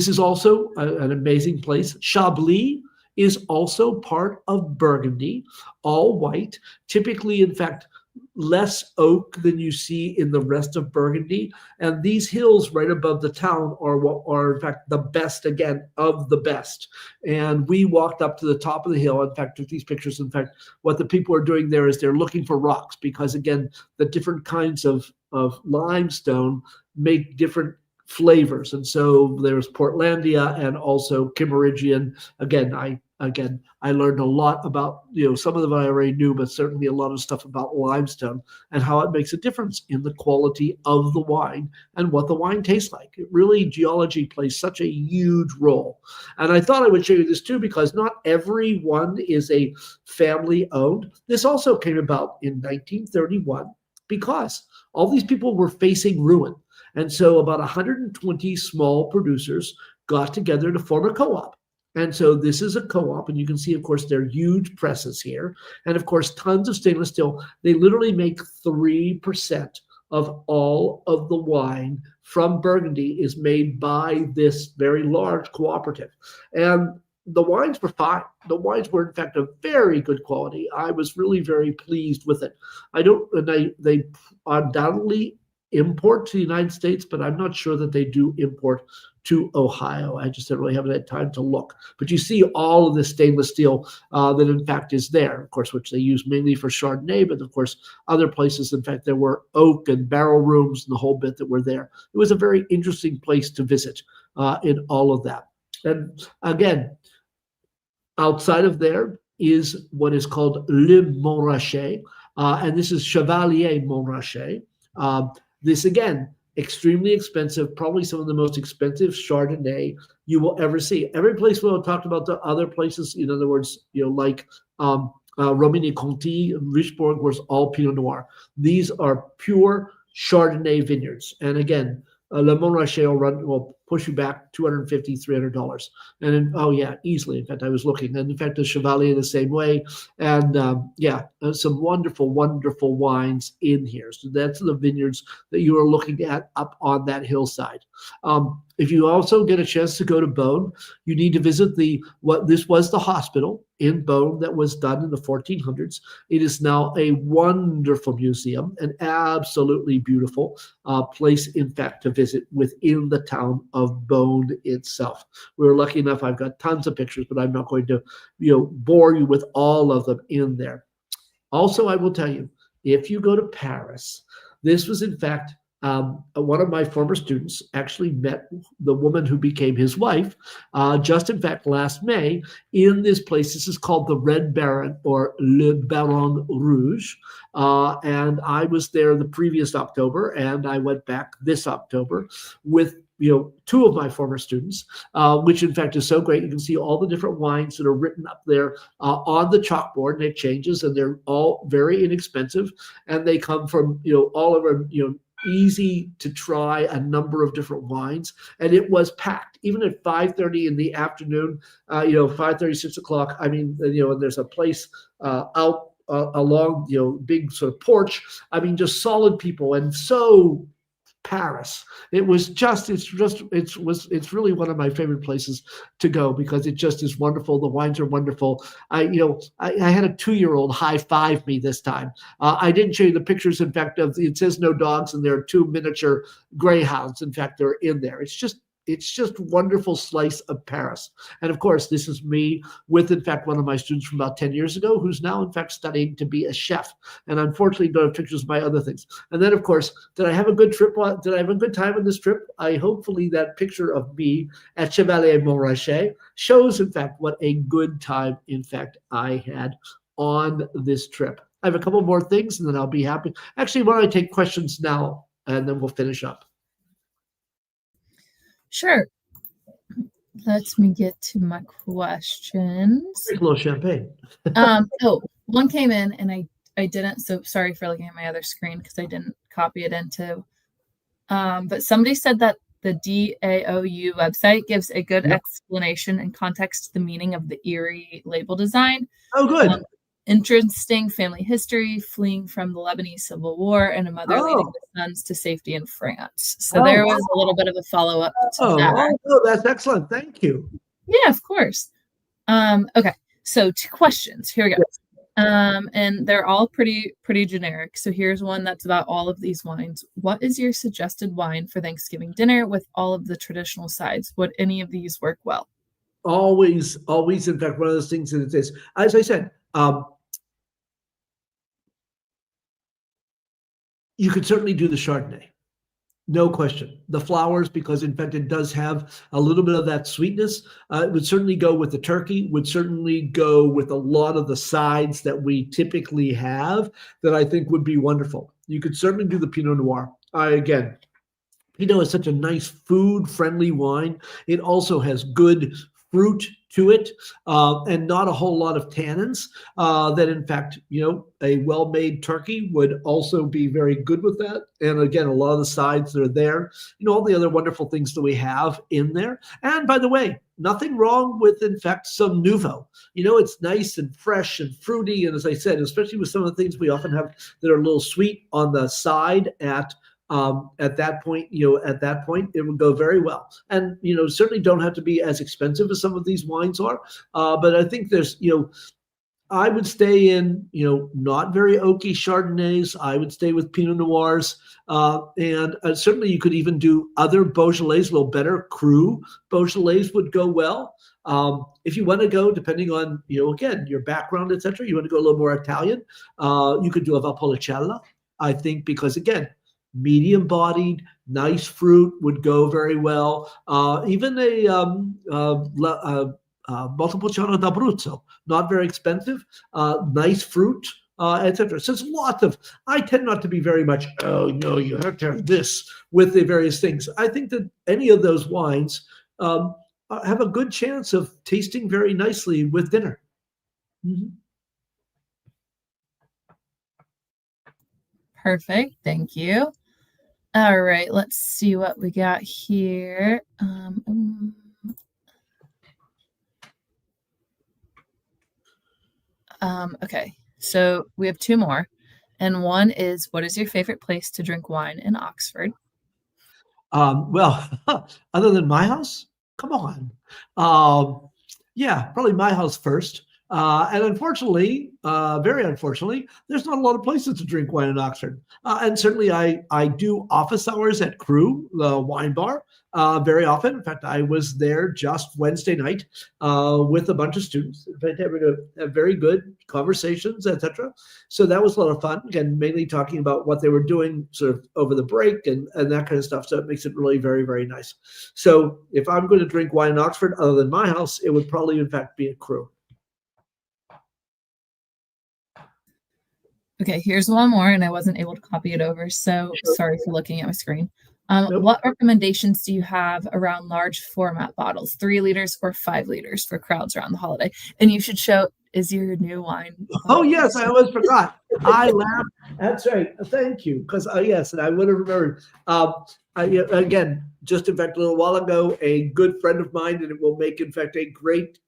is also an amazing place. Chablis is also part of Burgundy, all white. Typically, in fact, less oak than you see in the rest of Burgundy. And these hills right above the town are what are, in fact, the best, again, of the best. And we walked up to the top of the hill. In fact, took these pictures. In fact, what the people are doing there is they're looking for rocks because, again, the different kinds of limestone make different flavors. And so there's Portlandia and also Kimmeridgian. I learned a lot about, some of them I already knew, but certainly a lot of stuff about limestone and how it makes a difference in the quality of the wine and what the wine tastes like. It really, geology plays such a huge role. And I thought I would show you this too, because not every one is a family owned. This also came about in 1931 because all these people were facing ruin. And so about 120 small producers got together to form a co-op. And so this is a co-op, and you can see, of course, their huge presses here. And of course, tons of stainless steel. They literally make 3% of all of the wine from Burgundy is made by this very large cooperative. And the wines were fine. The wines were, in fact, of very good quality. I was really very pleased with it. They undoubtedly import to the United States, but I'm not sure that they do import to Ohio. I just didn't really have that time to look. But you see all of this stainless steel that in fact is there, of course, which they use mainly for Chardonnay, but of course, other places, in fact, there were oak and barrel rooms and the whole bit that were there. It was a very interesting place to visit in all of that. And again, outside of there is what is called Le Montrachet, and this is Chevalier Montrachet. This, again, extremely expensive, probably some of the most expensive Chardonnay you will ever see. Every place we'll talk about the other places, in other words, like Romigny-Conti, Richebourg was all Pinot Noir. These are pure Chardonnay vineyards. And again, Le Montrachet will push you back $250, $300. And then, easily. In fact, I was looking. And in fact, the Chevalier the same way. And some wonderful, wonderful wines in here. So that's the vineyards that you are looking at up on that hillside. If you also get a chance to go to Beaune, you need to visit this was the hospital in Beaune that was done in the 1400s. It is now a wonderful museum, an absolutely beautiful place, in fact, to visit within the town of Beaune itself. We were lucky enough. I've got tons of pictures, but I'm not going to, bore you with all of them in there. Also, I will tell you, if you go to Paris, this was, in fact, one of my former students actually met the woman who became his wife, just in fact last May, in this place. This is called the Red Baron, or Le Baron Rouge. And I was there the previous October, and I went back this October with two of my former students, which in fact is so great. You can see all the different wines that are written up there on the chalkboard, and it changes, and they're all very inexpensive, and they come from all over, easy to try a number of different wines. And it was packed even at 5:30 in the afternoon, 5:30, 6 o'clock. I mean, and there's a place out along, big sort of porch. I mean, just solid people, and so Paris. It's really one of my favorite places to go because it just is wonderful. The wines are wonderful. I had a 2-year-old high five me this time. I didn't show you the pictures. In fact, it says no dogs, and there are 2 miniature greyhounds. In fact, they're in there. It's just wonderful slice of Paris. And of course, this is me with, in fact, one of my students from about 10 years ago, who's now, in fact, studying to be a chef. And unfortunately, don't have pictures of my other things. And then, of course, did I have a good trip? Did I have a good time on this trip? Hopefully that picture of me at Chevalier Montrachet shows, in fact, what a good time, in fact, I had on this trip. I have a couple more things, and then I'll be happy. Actually, why don't I take questions now, and then we'll finish up. Sure. Let me get to my questions. Drink a little champagne. One came in and I didn't, so sorry for looking at my other screen because I didn't copy it into. But somebody said that the DAOU website gives a good explanation and context to the meaning of the Erie label design. Oh, good. Interesting family history, fleeing from the Lebanese Civil War, and a mother leading the sons to safety in France. So there was a little bit of a follow-up to that. Oh, that's excellent. Thank you. Yeah, of course. Okay, so 2 questions. Here we go. And they're all pretty generic. So here's one that's about all of these wines. What is your suggested wine for Thanksgiving dinner with all of the traditional sides? Would any of these work well? Always, always. In fact, one of those things that it is, as I said, you could certainly do the Chardonnay. No question. The flowers, because in fact it does have a little bit of that sweetness. It would certainly go with the turkey, would certainly go with a lot of the sides that we typically have that I think would be wonderful. You could certainly do the Pinot Noir. Again, Pinot is such a nice food-friendly wine. It also has good fruit to it, and not a whole lot of tannins. That in fact, a well-made turkey would also be very good with that. And again, a lot of the sides that are there, all the other wonderful things that we have in there. And by the way, nothing wrong with, in fact, some Nouveau. It's nice and fresh and fruity. And as I said, especially with some of the things we often have that are a little sweet on the side at that point, it would go very well. And, certainly don't have to be as expensive as some of these wines are. But I think there's, I would stay in, not very oaky Chardonnays. I would stay with Pinot Noirs. And certainly you could even do other Beaujolais, a little better. Cru Beaujolais would go well. If you want to go, depending on, again, your background, etc., you want to go a little more Italian, you could do a Valpolicella, I think, because again, medium-bodied, nice fruit would go very well. Even a Montepulciano d'Abruzzo, not very expensive, nice fruit, etc. So there's lots of. I tend not to be very much. Oh no, you have to have this with the various things. I think that any of those wines have a good chance of tasting very nicely with dinner. Mm-hmm. Perfect. Thank you. All right, let's see what we got here. Okay, so we have two more. And one is, what is your favorite place to drink wine in Oxford? Well, other than my house, come on. Yeah, probably my house first. And unfortunately, very unfortunately, there's not a lot of places to drink wine in Oxford. And certainly I do office hours at Crew, the wine bar, very often. In fact, I was there just Wednesday night with a bunch of students, having a very good conversations, etc. So that was a lot of fun. Again, mainly talking about what they were doing sort of over the break and that kind of stuff. So it makes it really very, very nice. So if I'm going to drink wine in Oxford, other than my house, it would probably, in fact, be a Crew. Okay, here's one more, and I wasn't able to copy it over, so sorry for looking at my screen. Nope. What recommendations do you have around large format bottles, 3 liters or 5 liters for crowds around the holiday? And you should show, is your new wine? Oh, yes, I almost forgot. I laughed. That's right. Thank you. Because, yes, and I would have remembered. Again, just in fact, a little while ago, a good friend of mine, and it will make, in fact, a great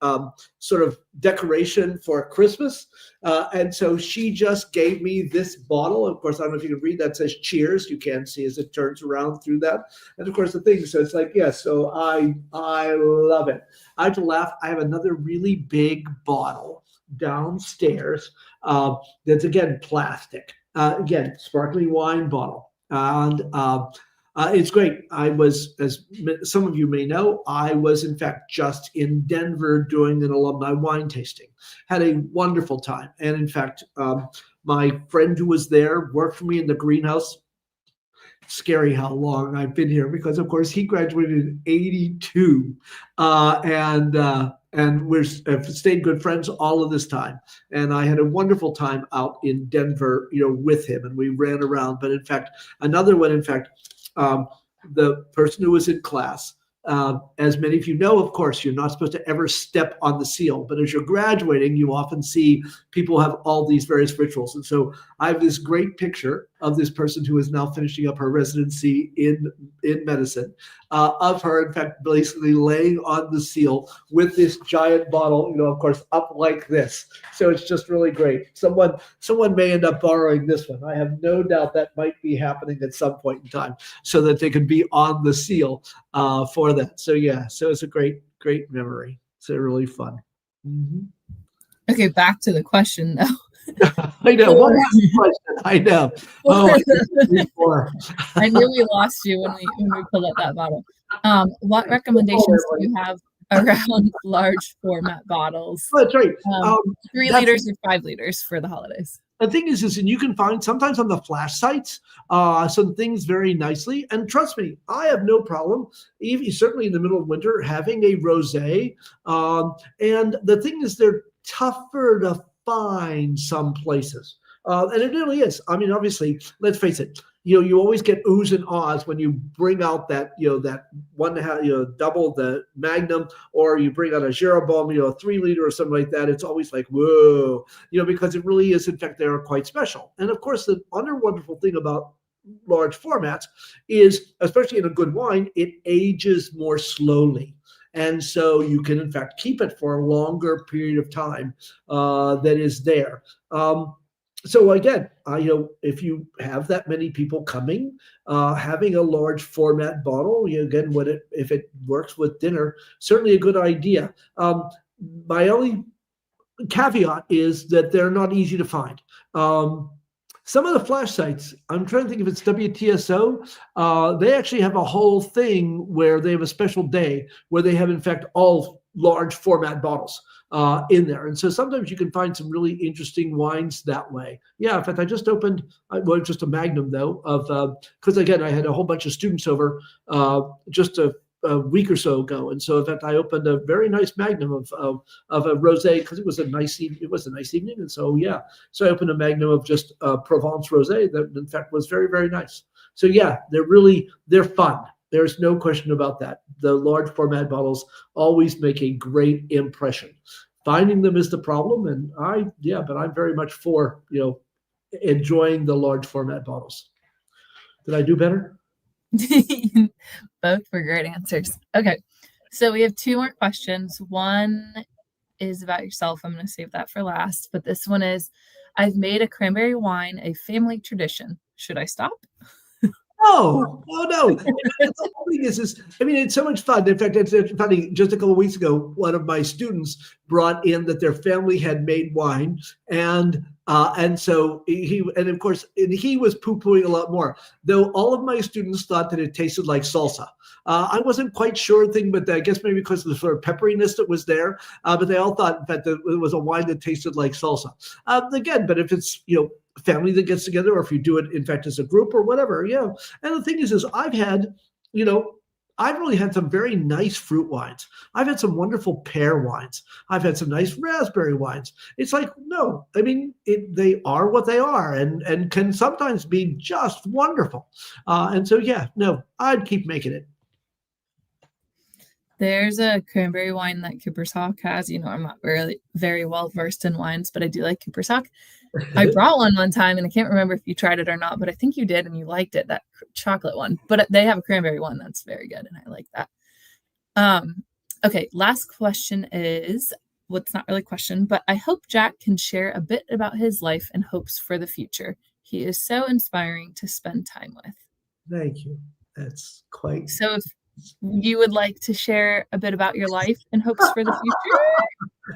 sort of decoration for Christmas. And so she just gave me this bottle. Of course, I don't know if you can read that says cheers. You can see as it turns around through that. And of course, the thing, so it's like, yes, so I love it. I have to laugh. I have another really big bottle downstairs that's, again, plastic. Again, sparkling wine bottle. And it's great. I was, as some of you may know, I was in fact just in Denver doing an alumni wine tasting. Had a wonderful time. And in fact, my friend who was there worked for me in the greenhouse. Scary how long I've been here because, of course, he graduated in '82. And we've stayed good friends all of this time. And I had a wonderful time out in Denver, with him. And we ran around. But in fact, another one, the person who was in class, as many of you know, of course, you're not supposed to ever step on the seal. But as you're graduating, you often see people have all these various rituals. And so I have this great picture of this person who is now finishing up her residency in medicine, of her, in fact, basically laying on the seal with this giant bottle, of course, up like this. So it's just really great. Someone may end up borrowing this one. I have no doubt that might be happening at some point in time so that they can be on the seal for that. So yeah, so it's a great memory. It's really fun. Mm-hmm. Okay, back to the question though. I know. One Four. last question. I know. Oh, I need four. I knew we lost you when we pulled up that bottle. What recommendations do you have around large format bottles? Oh, that's right. 3 That's liters or 5 liters for the holidays. the thing is, and you can find sometimes on the flash sites some things very nicely. And trust me, I have no problem, even certainly in the middle of winter, having a rosé. And the thing is, they're tougher to find some places. And it really is. I mean, obviously, let's face it. You always get oohs and ahs when you bring out that that one double the Magnum, or you bring out a Jeroboam, a 3 liter or something like that. It's always like whoa, because it really is. In fact, they are quite special. And of course, the other wonderful thing about large formats is, especially in a good wine, it ages more slowly. And so you can, in fact, keep it for a longer period of time that is there. So again, if you have that many people coming, having a large format bottle, again, if it works with dinner, certainly a good idea. My only caveat is that they're not easy to find. Some of the flash sites, I'm trying to think if it's WTSO, they actually have a whole thing where they have a special day where they have, in fact, all large format bottles in there. And so sometimes you can find some really interesting wines that way. Yeah, in fact, I just opened, just a Magnum, though, because, again, I had a whole bunch of students over just a week or so ago. And so, in fact, I opened a very nice Magnum of a rosé because it was a nice evening. And so, yeah, so I opened a Magnum of just Provence rosé that, in fact, was very, very nice. So, yeah, they're fun. There's no question about that. The large format bottles always make a great impression. Finding them is the problem, and but I'm very much for enjoying the large format bottles. Did I do better? Both were great answers. Okay, so we have 2 more questions. One is about yourself. I'm going to save that for last, but this one is: I've made a cranberry wine a family tradition. Should I stop? Oh no! The whole thing is, I mean, it's so much fun. In fact, it's funny. Just a couple of weeks ago, one of my students brought in that their family had made wine, and so of course, he was poo-pooing a lot more. Though all of my students thought that it tasted like salsa. I wasn't quite sure thing, but I guess maybe because of the sort of pepperiness that was there. But they all thought that it was a wine that tasted like salsa. Again, but if it's family that gets together, or if you do it, in fact, as a group or whatever, And the thing is I've really had some very nice fruit wines. I've had some wonderful pear wines. I've had some nice raspberry wines. It's like, no, I mean, they are what they are, and can sometimes be just wonderful. And so, yeah, no, I'd keep making it. There's a cranberry wine that Cooper's Hawk has. I'm not really very well versed in wines, but I do like Cooper's Hawk. I brought one time, and I can't remember if you tried it or not, but I think you did, and you liked it, that chocolate one. But they have a cranberry one that's very good, and I like that. Okay, last question is, well, it's not really a question, but I hope Jack can share a bit about his life and hopes for the future. He is so inspiring to spend time with. Thank you. That's quite... So if you would like to share a bit about your life and hopes for the future?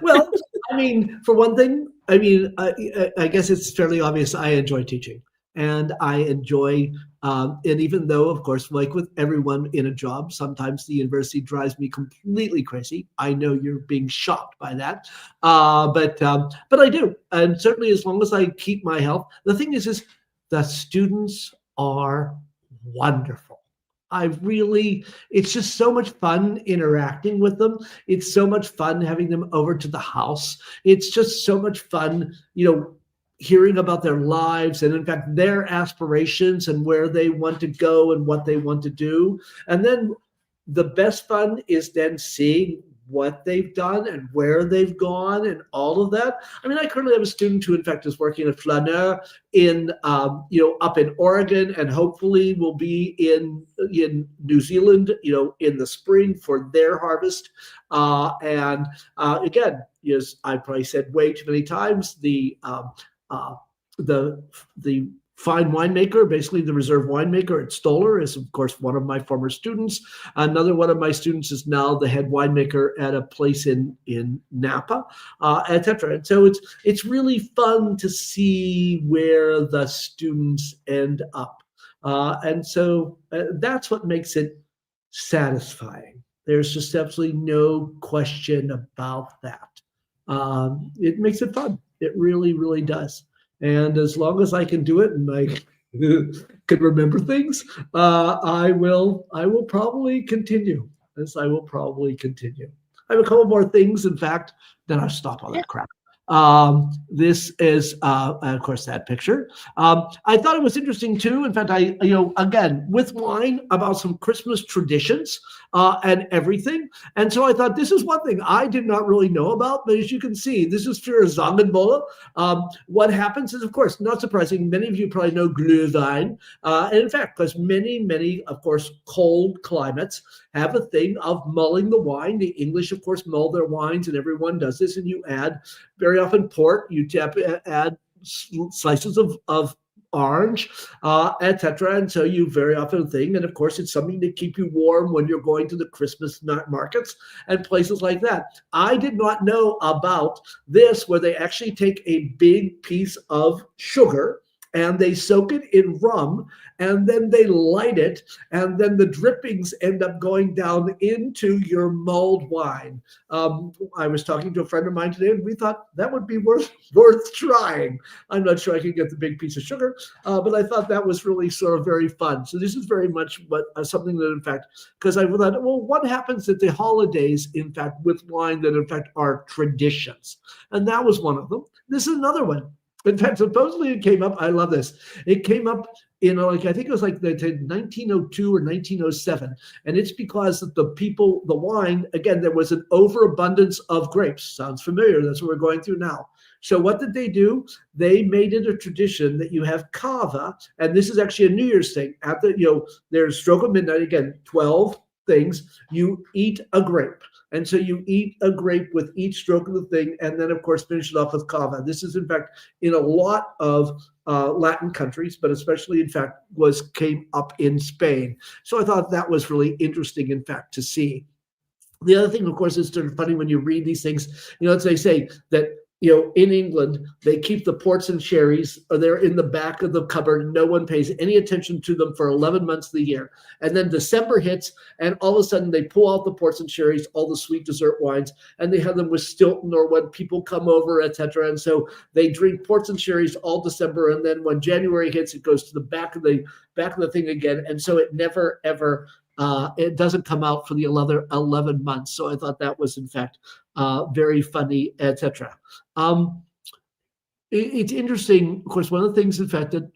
Well, I mean, for one thing, I guess it's fairly obvious I enjoy teaching, and I enjoy, and even though, of course, like with everyone in a job, sometimes the university drives me completely crazy. I know you're being shocked by that, but I do, and certainly as long as I keep my health. The thing is the students are wonderful. It's just so much fun interacting with them. It's so much fun having them over to the house. It's just so much fun, hearing about their lives and, in fact, their aspirations and where they want to go and what they want to do. And then the best fun is then seeing what they've done and where they've gone and all of that. I mean, I currently have a student who, in fact, is working at Flaneur in, up in Oregon, and hopefully will be in New Zealand, in the spring for their harvest. Again, yes, I probably said way too many times, the fine winemaker, basically the reserve winemaker at Stoller, is of course one of my former students. Another one of my students is now the head winemaker at a place in Napa, etc. And so it's really fun to see where the students end up. And so that's what makes it satisfying. There's just absolutely no question about that. It makes it fun. It really, really does. And as long as I can do it and I can remember things, I will probably continue. I will probably continue. I have a couple more things, in fact, then I'll stop all that crap. This is, of course, that picture. I thought it was interesting too. In fact, again, with wine, about some Christmas traditions and everything. And so I thought this is one thing I did not really know about, but as you can see, this is für Zangenbowle. What happens is, of course, not surprising, many of you probably know Glühwein. And in fact, because many, of course, cold climates have a thing of mulling the wine. The English, of course, mull their wines, and everyone does this, and you add very often port, you add slices of orange, etc. And so you very often think, and of course, it's something to keep you warm when you're going to the Christmas markets and places like that. I did not know about this, where they actually take a big piece of sugar and they soak it in rum, and then they light it, and then the drippings end up going down into your mulled wine. I was talking to a friend of mine today, and we thought that would be worth trying. I'm not sure I could get the big piece of sugar, but I thought that was really sort of very fun. So this is very much something that, in fact, because I thought, well, what happens at the holidays, in fact, with wine that, in fact, are traditions? And that was one of them. This is another one. In fact, supposedly it came up, I love this. It came up in, I think it was like 1902 or 1907. And it's because the wine, again, there was an overabundance of grapes. Sounds familiar. That's what we're going through now. So what did they do? They made it a tradition that you have cava, and this is actually a New Year's thing. There's stroke of midnight, again, 12 things. You eat a grape. And so you eat a grape with each stroke of the thing, and then, of course, finish it off with cava. This is, in fact, in a lot of Latin countries, but especially, in fact, came up in Spain. So I thought that was really interesting, in fact, to see. The other thing, of course, is sort of funny when you read these things. As they say that, in England, they keep the ports and sherries, or they're in the back of the cupboard. No one pays any attention to them for 11 months of the year. And then December hits, and all of a sudden they pull out the ports and sherries, all the sweet dessert wines, and they have them with Stilton or when people come over, etc. And so they drink ports and sherries all December, and then when January hits, it goes to the back of the thing again. And so it never, ever it doesn't come out for the 11 months. So I thought that was, in fact, very funny, etc. It's interesting, of course, one of the things, in fact, that,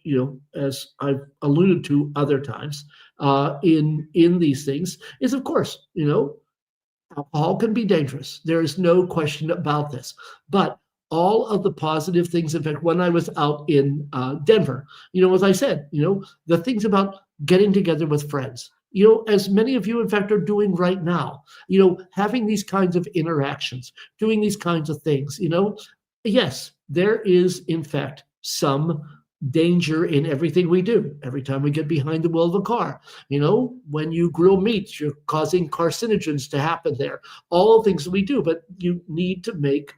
as I've alluded to other times in these things is, of course, alcohol can be dangerous. There is no question about this. But all of the positive things, in fact, when I was out in Denver, as I said, the things about getting together with friends, as many of you, in fact, are doing right now, having these kinds of interactions, doing these kinds of things, yes, there is, in fact, some danger in everything we do. Every time we get behind the wheel of a car, when you grill meats, you're causing carcinogens to happen there, all the things that we do, but you need to make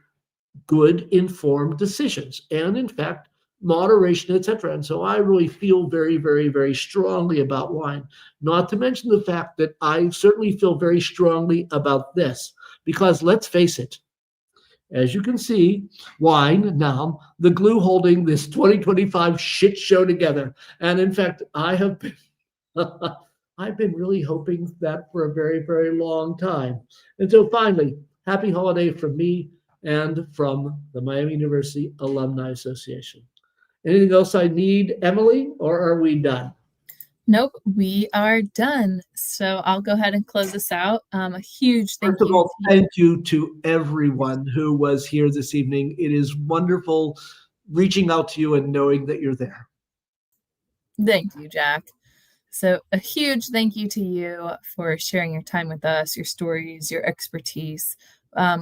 good, informed decisions. And in fact, moderation, etc. And so I really feel very, very, very strongly about wine, not to mention the fact that I certainly feel very strongly about this, because let's face it, as you can see, wine now, the glue holding this 2025 shit show together. And in fact, I've been really hoping that for a very, very long time. And so finally, happy holiday from me and from the Miami University Alumni Association. Anything else I need, Emily, or are we done? Nope, we are done. So I'll go ahead and close this out. A huge thank you. First of all, thank you to everyone who was here this evening. It is wonderful reaching out to you and knowing that you're there. Thank you, Jack. So a huge thank you to you for sharing your time with us, your stories, your expertise.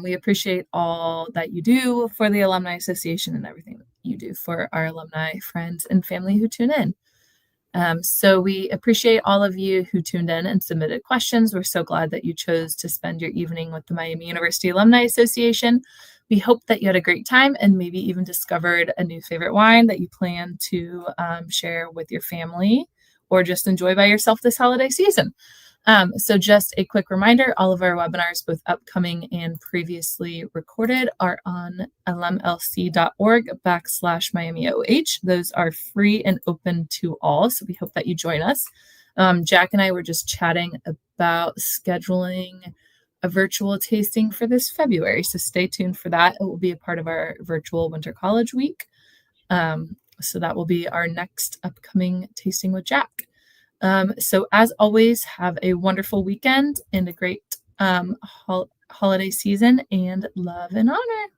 We appreciate all that you do for the Alumni Association and everything that you do for our alumni friends and family who tune in. So we appreciate all of you who tuned in and submitted questions. We're so glad that you chose to spend your evening with the Miami University Alumni Association. We hope that you had a great time and maybe even discovered a new favorite wine that you plan to share with your family or just enjoy by yourself this holiday season. So just a quick reminder, all of our webinars, both upcoming and previously recorded, are on alumlc.org/MiamiOH. Those are free and open to all. So we hope that you join us. Jack and I were just chatting about scheduling a virtual tasting for this February. So stay tuned for that. It will be a part of our virtual Winter College Week. So that will be our next upcoming tasting with Jack. So as always, have a wonderful weekend and a great holiday season, and love and honor.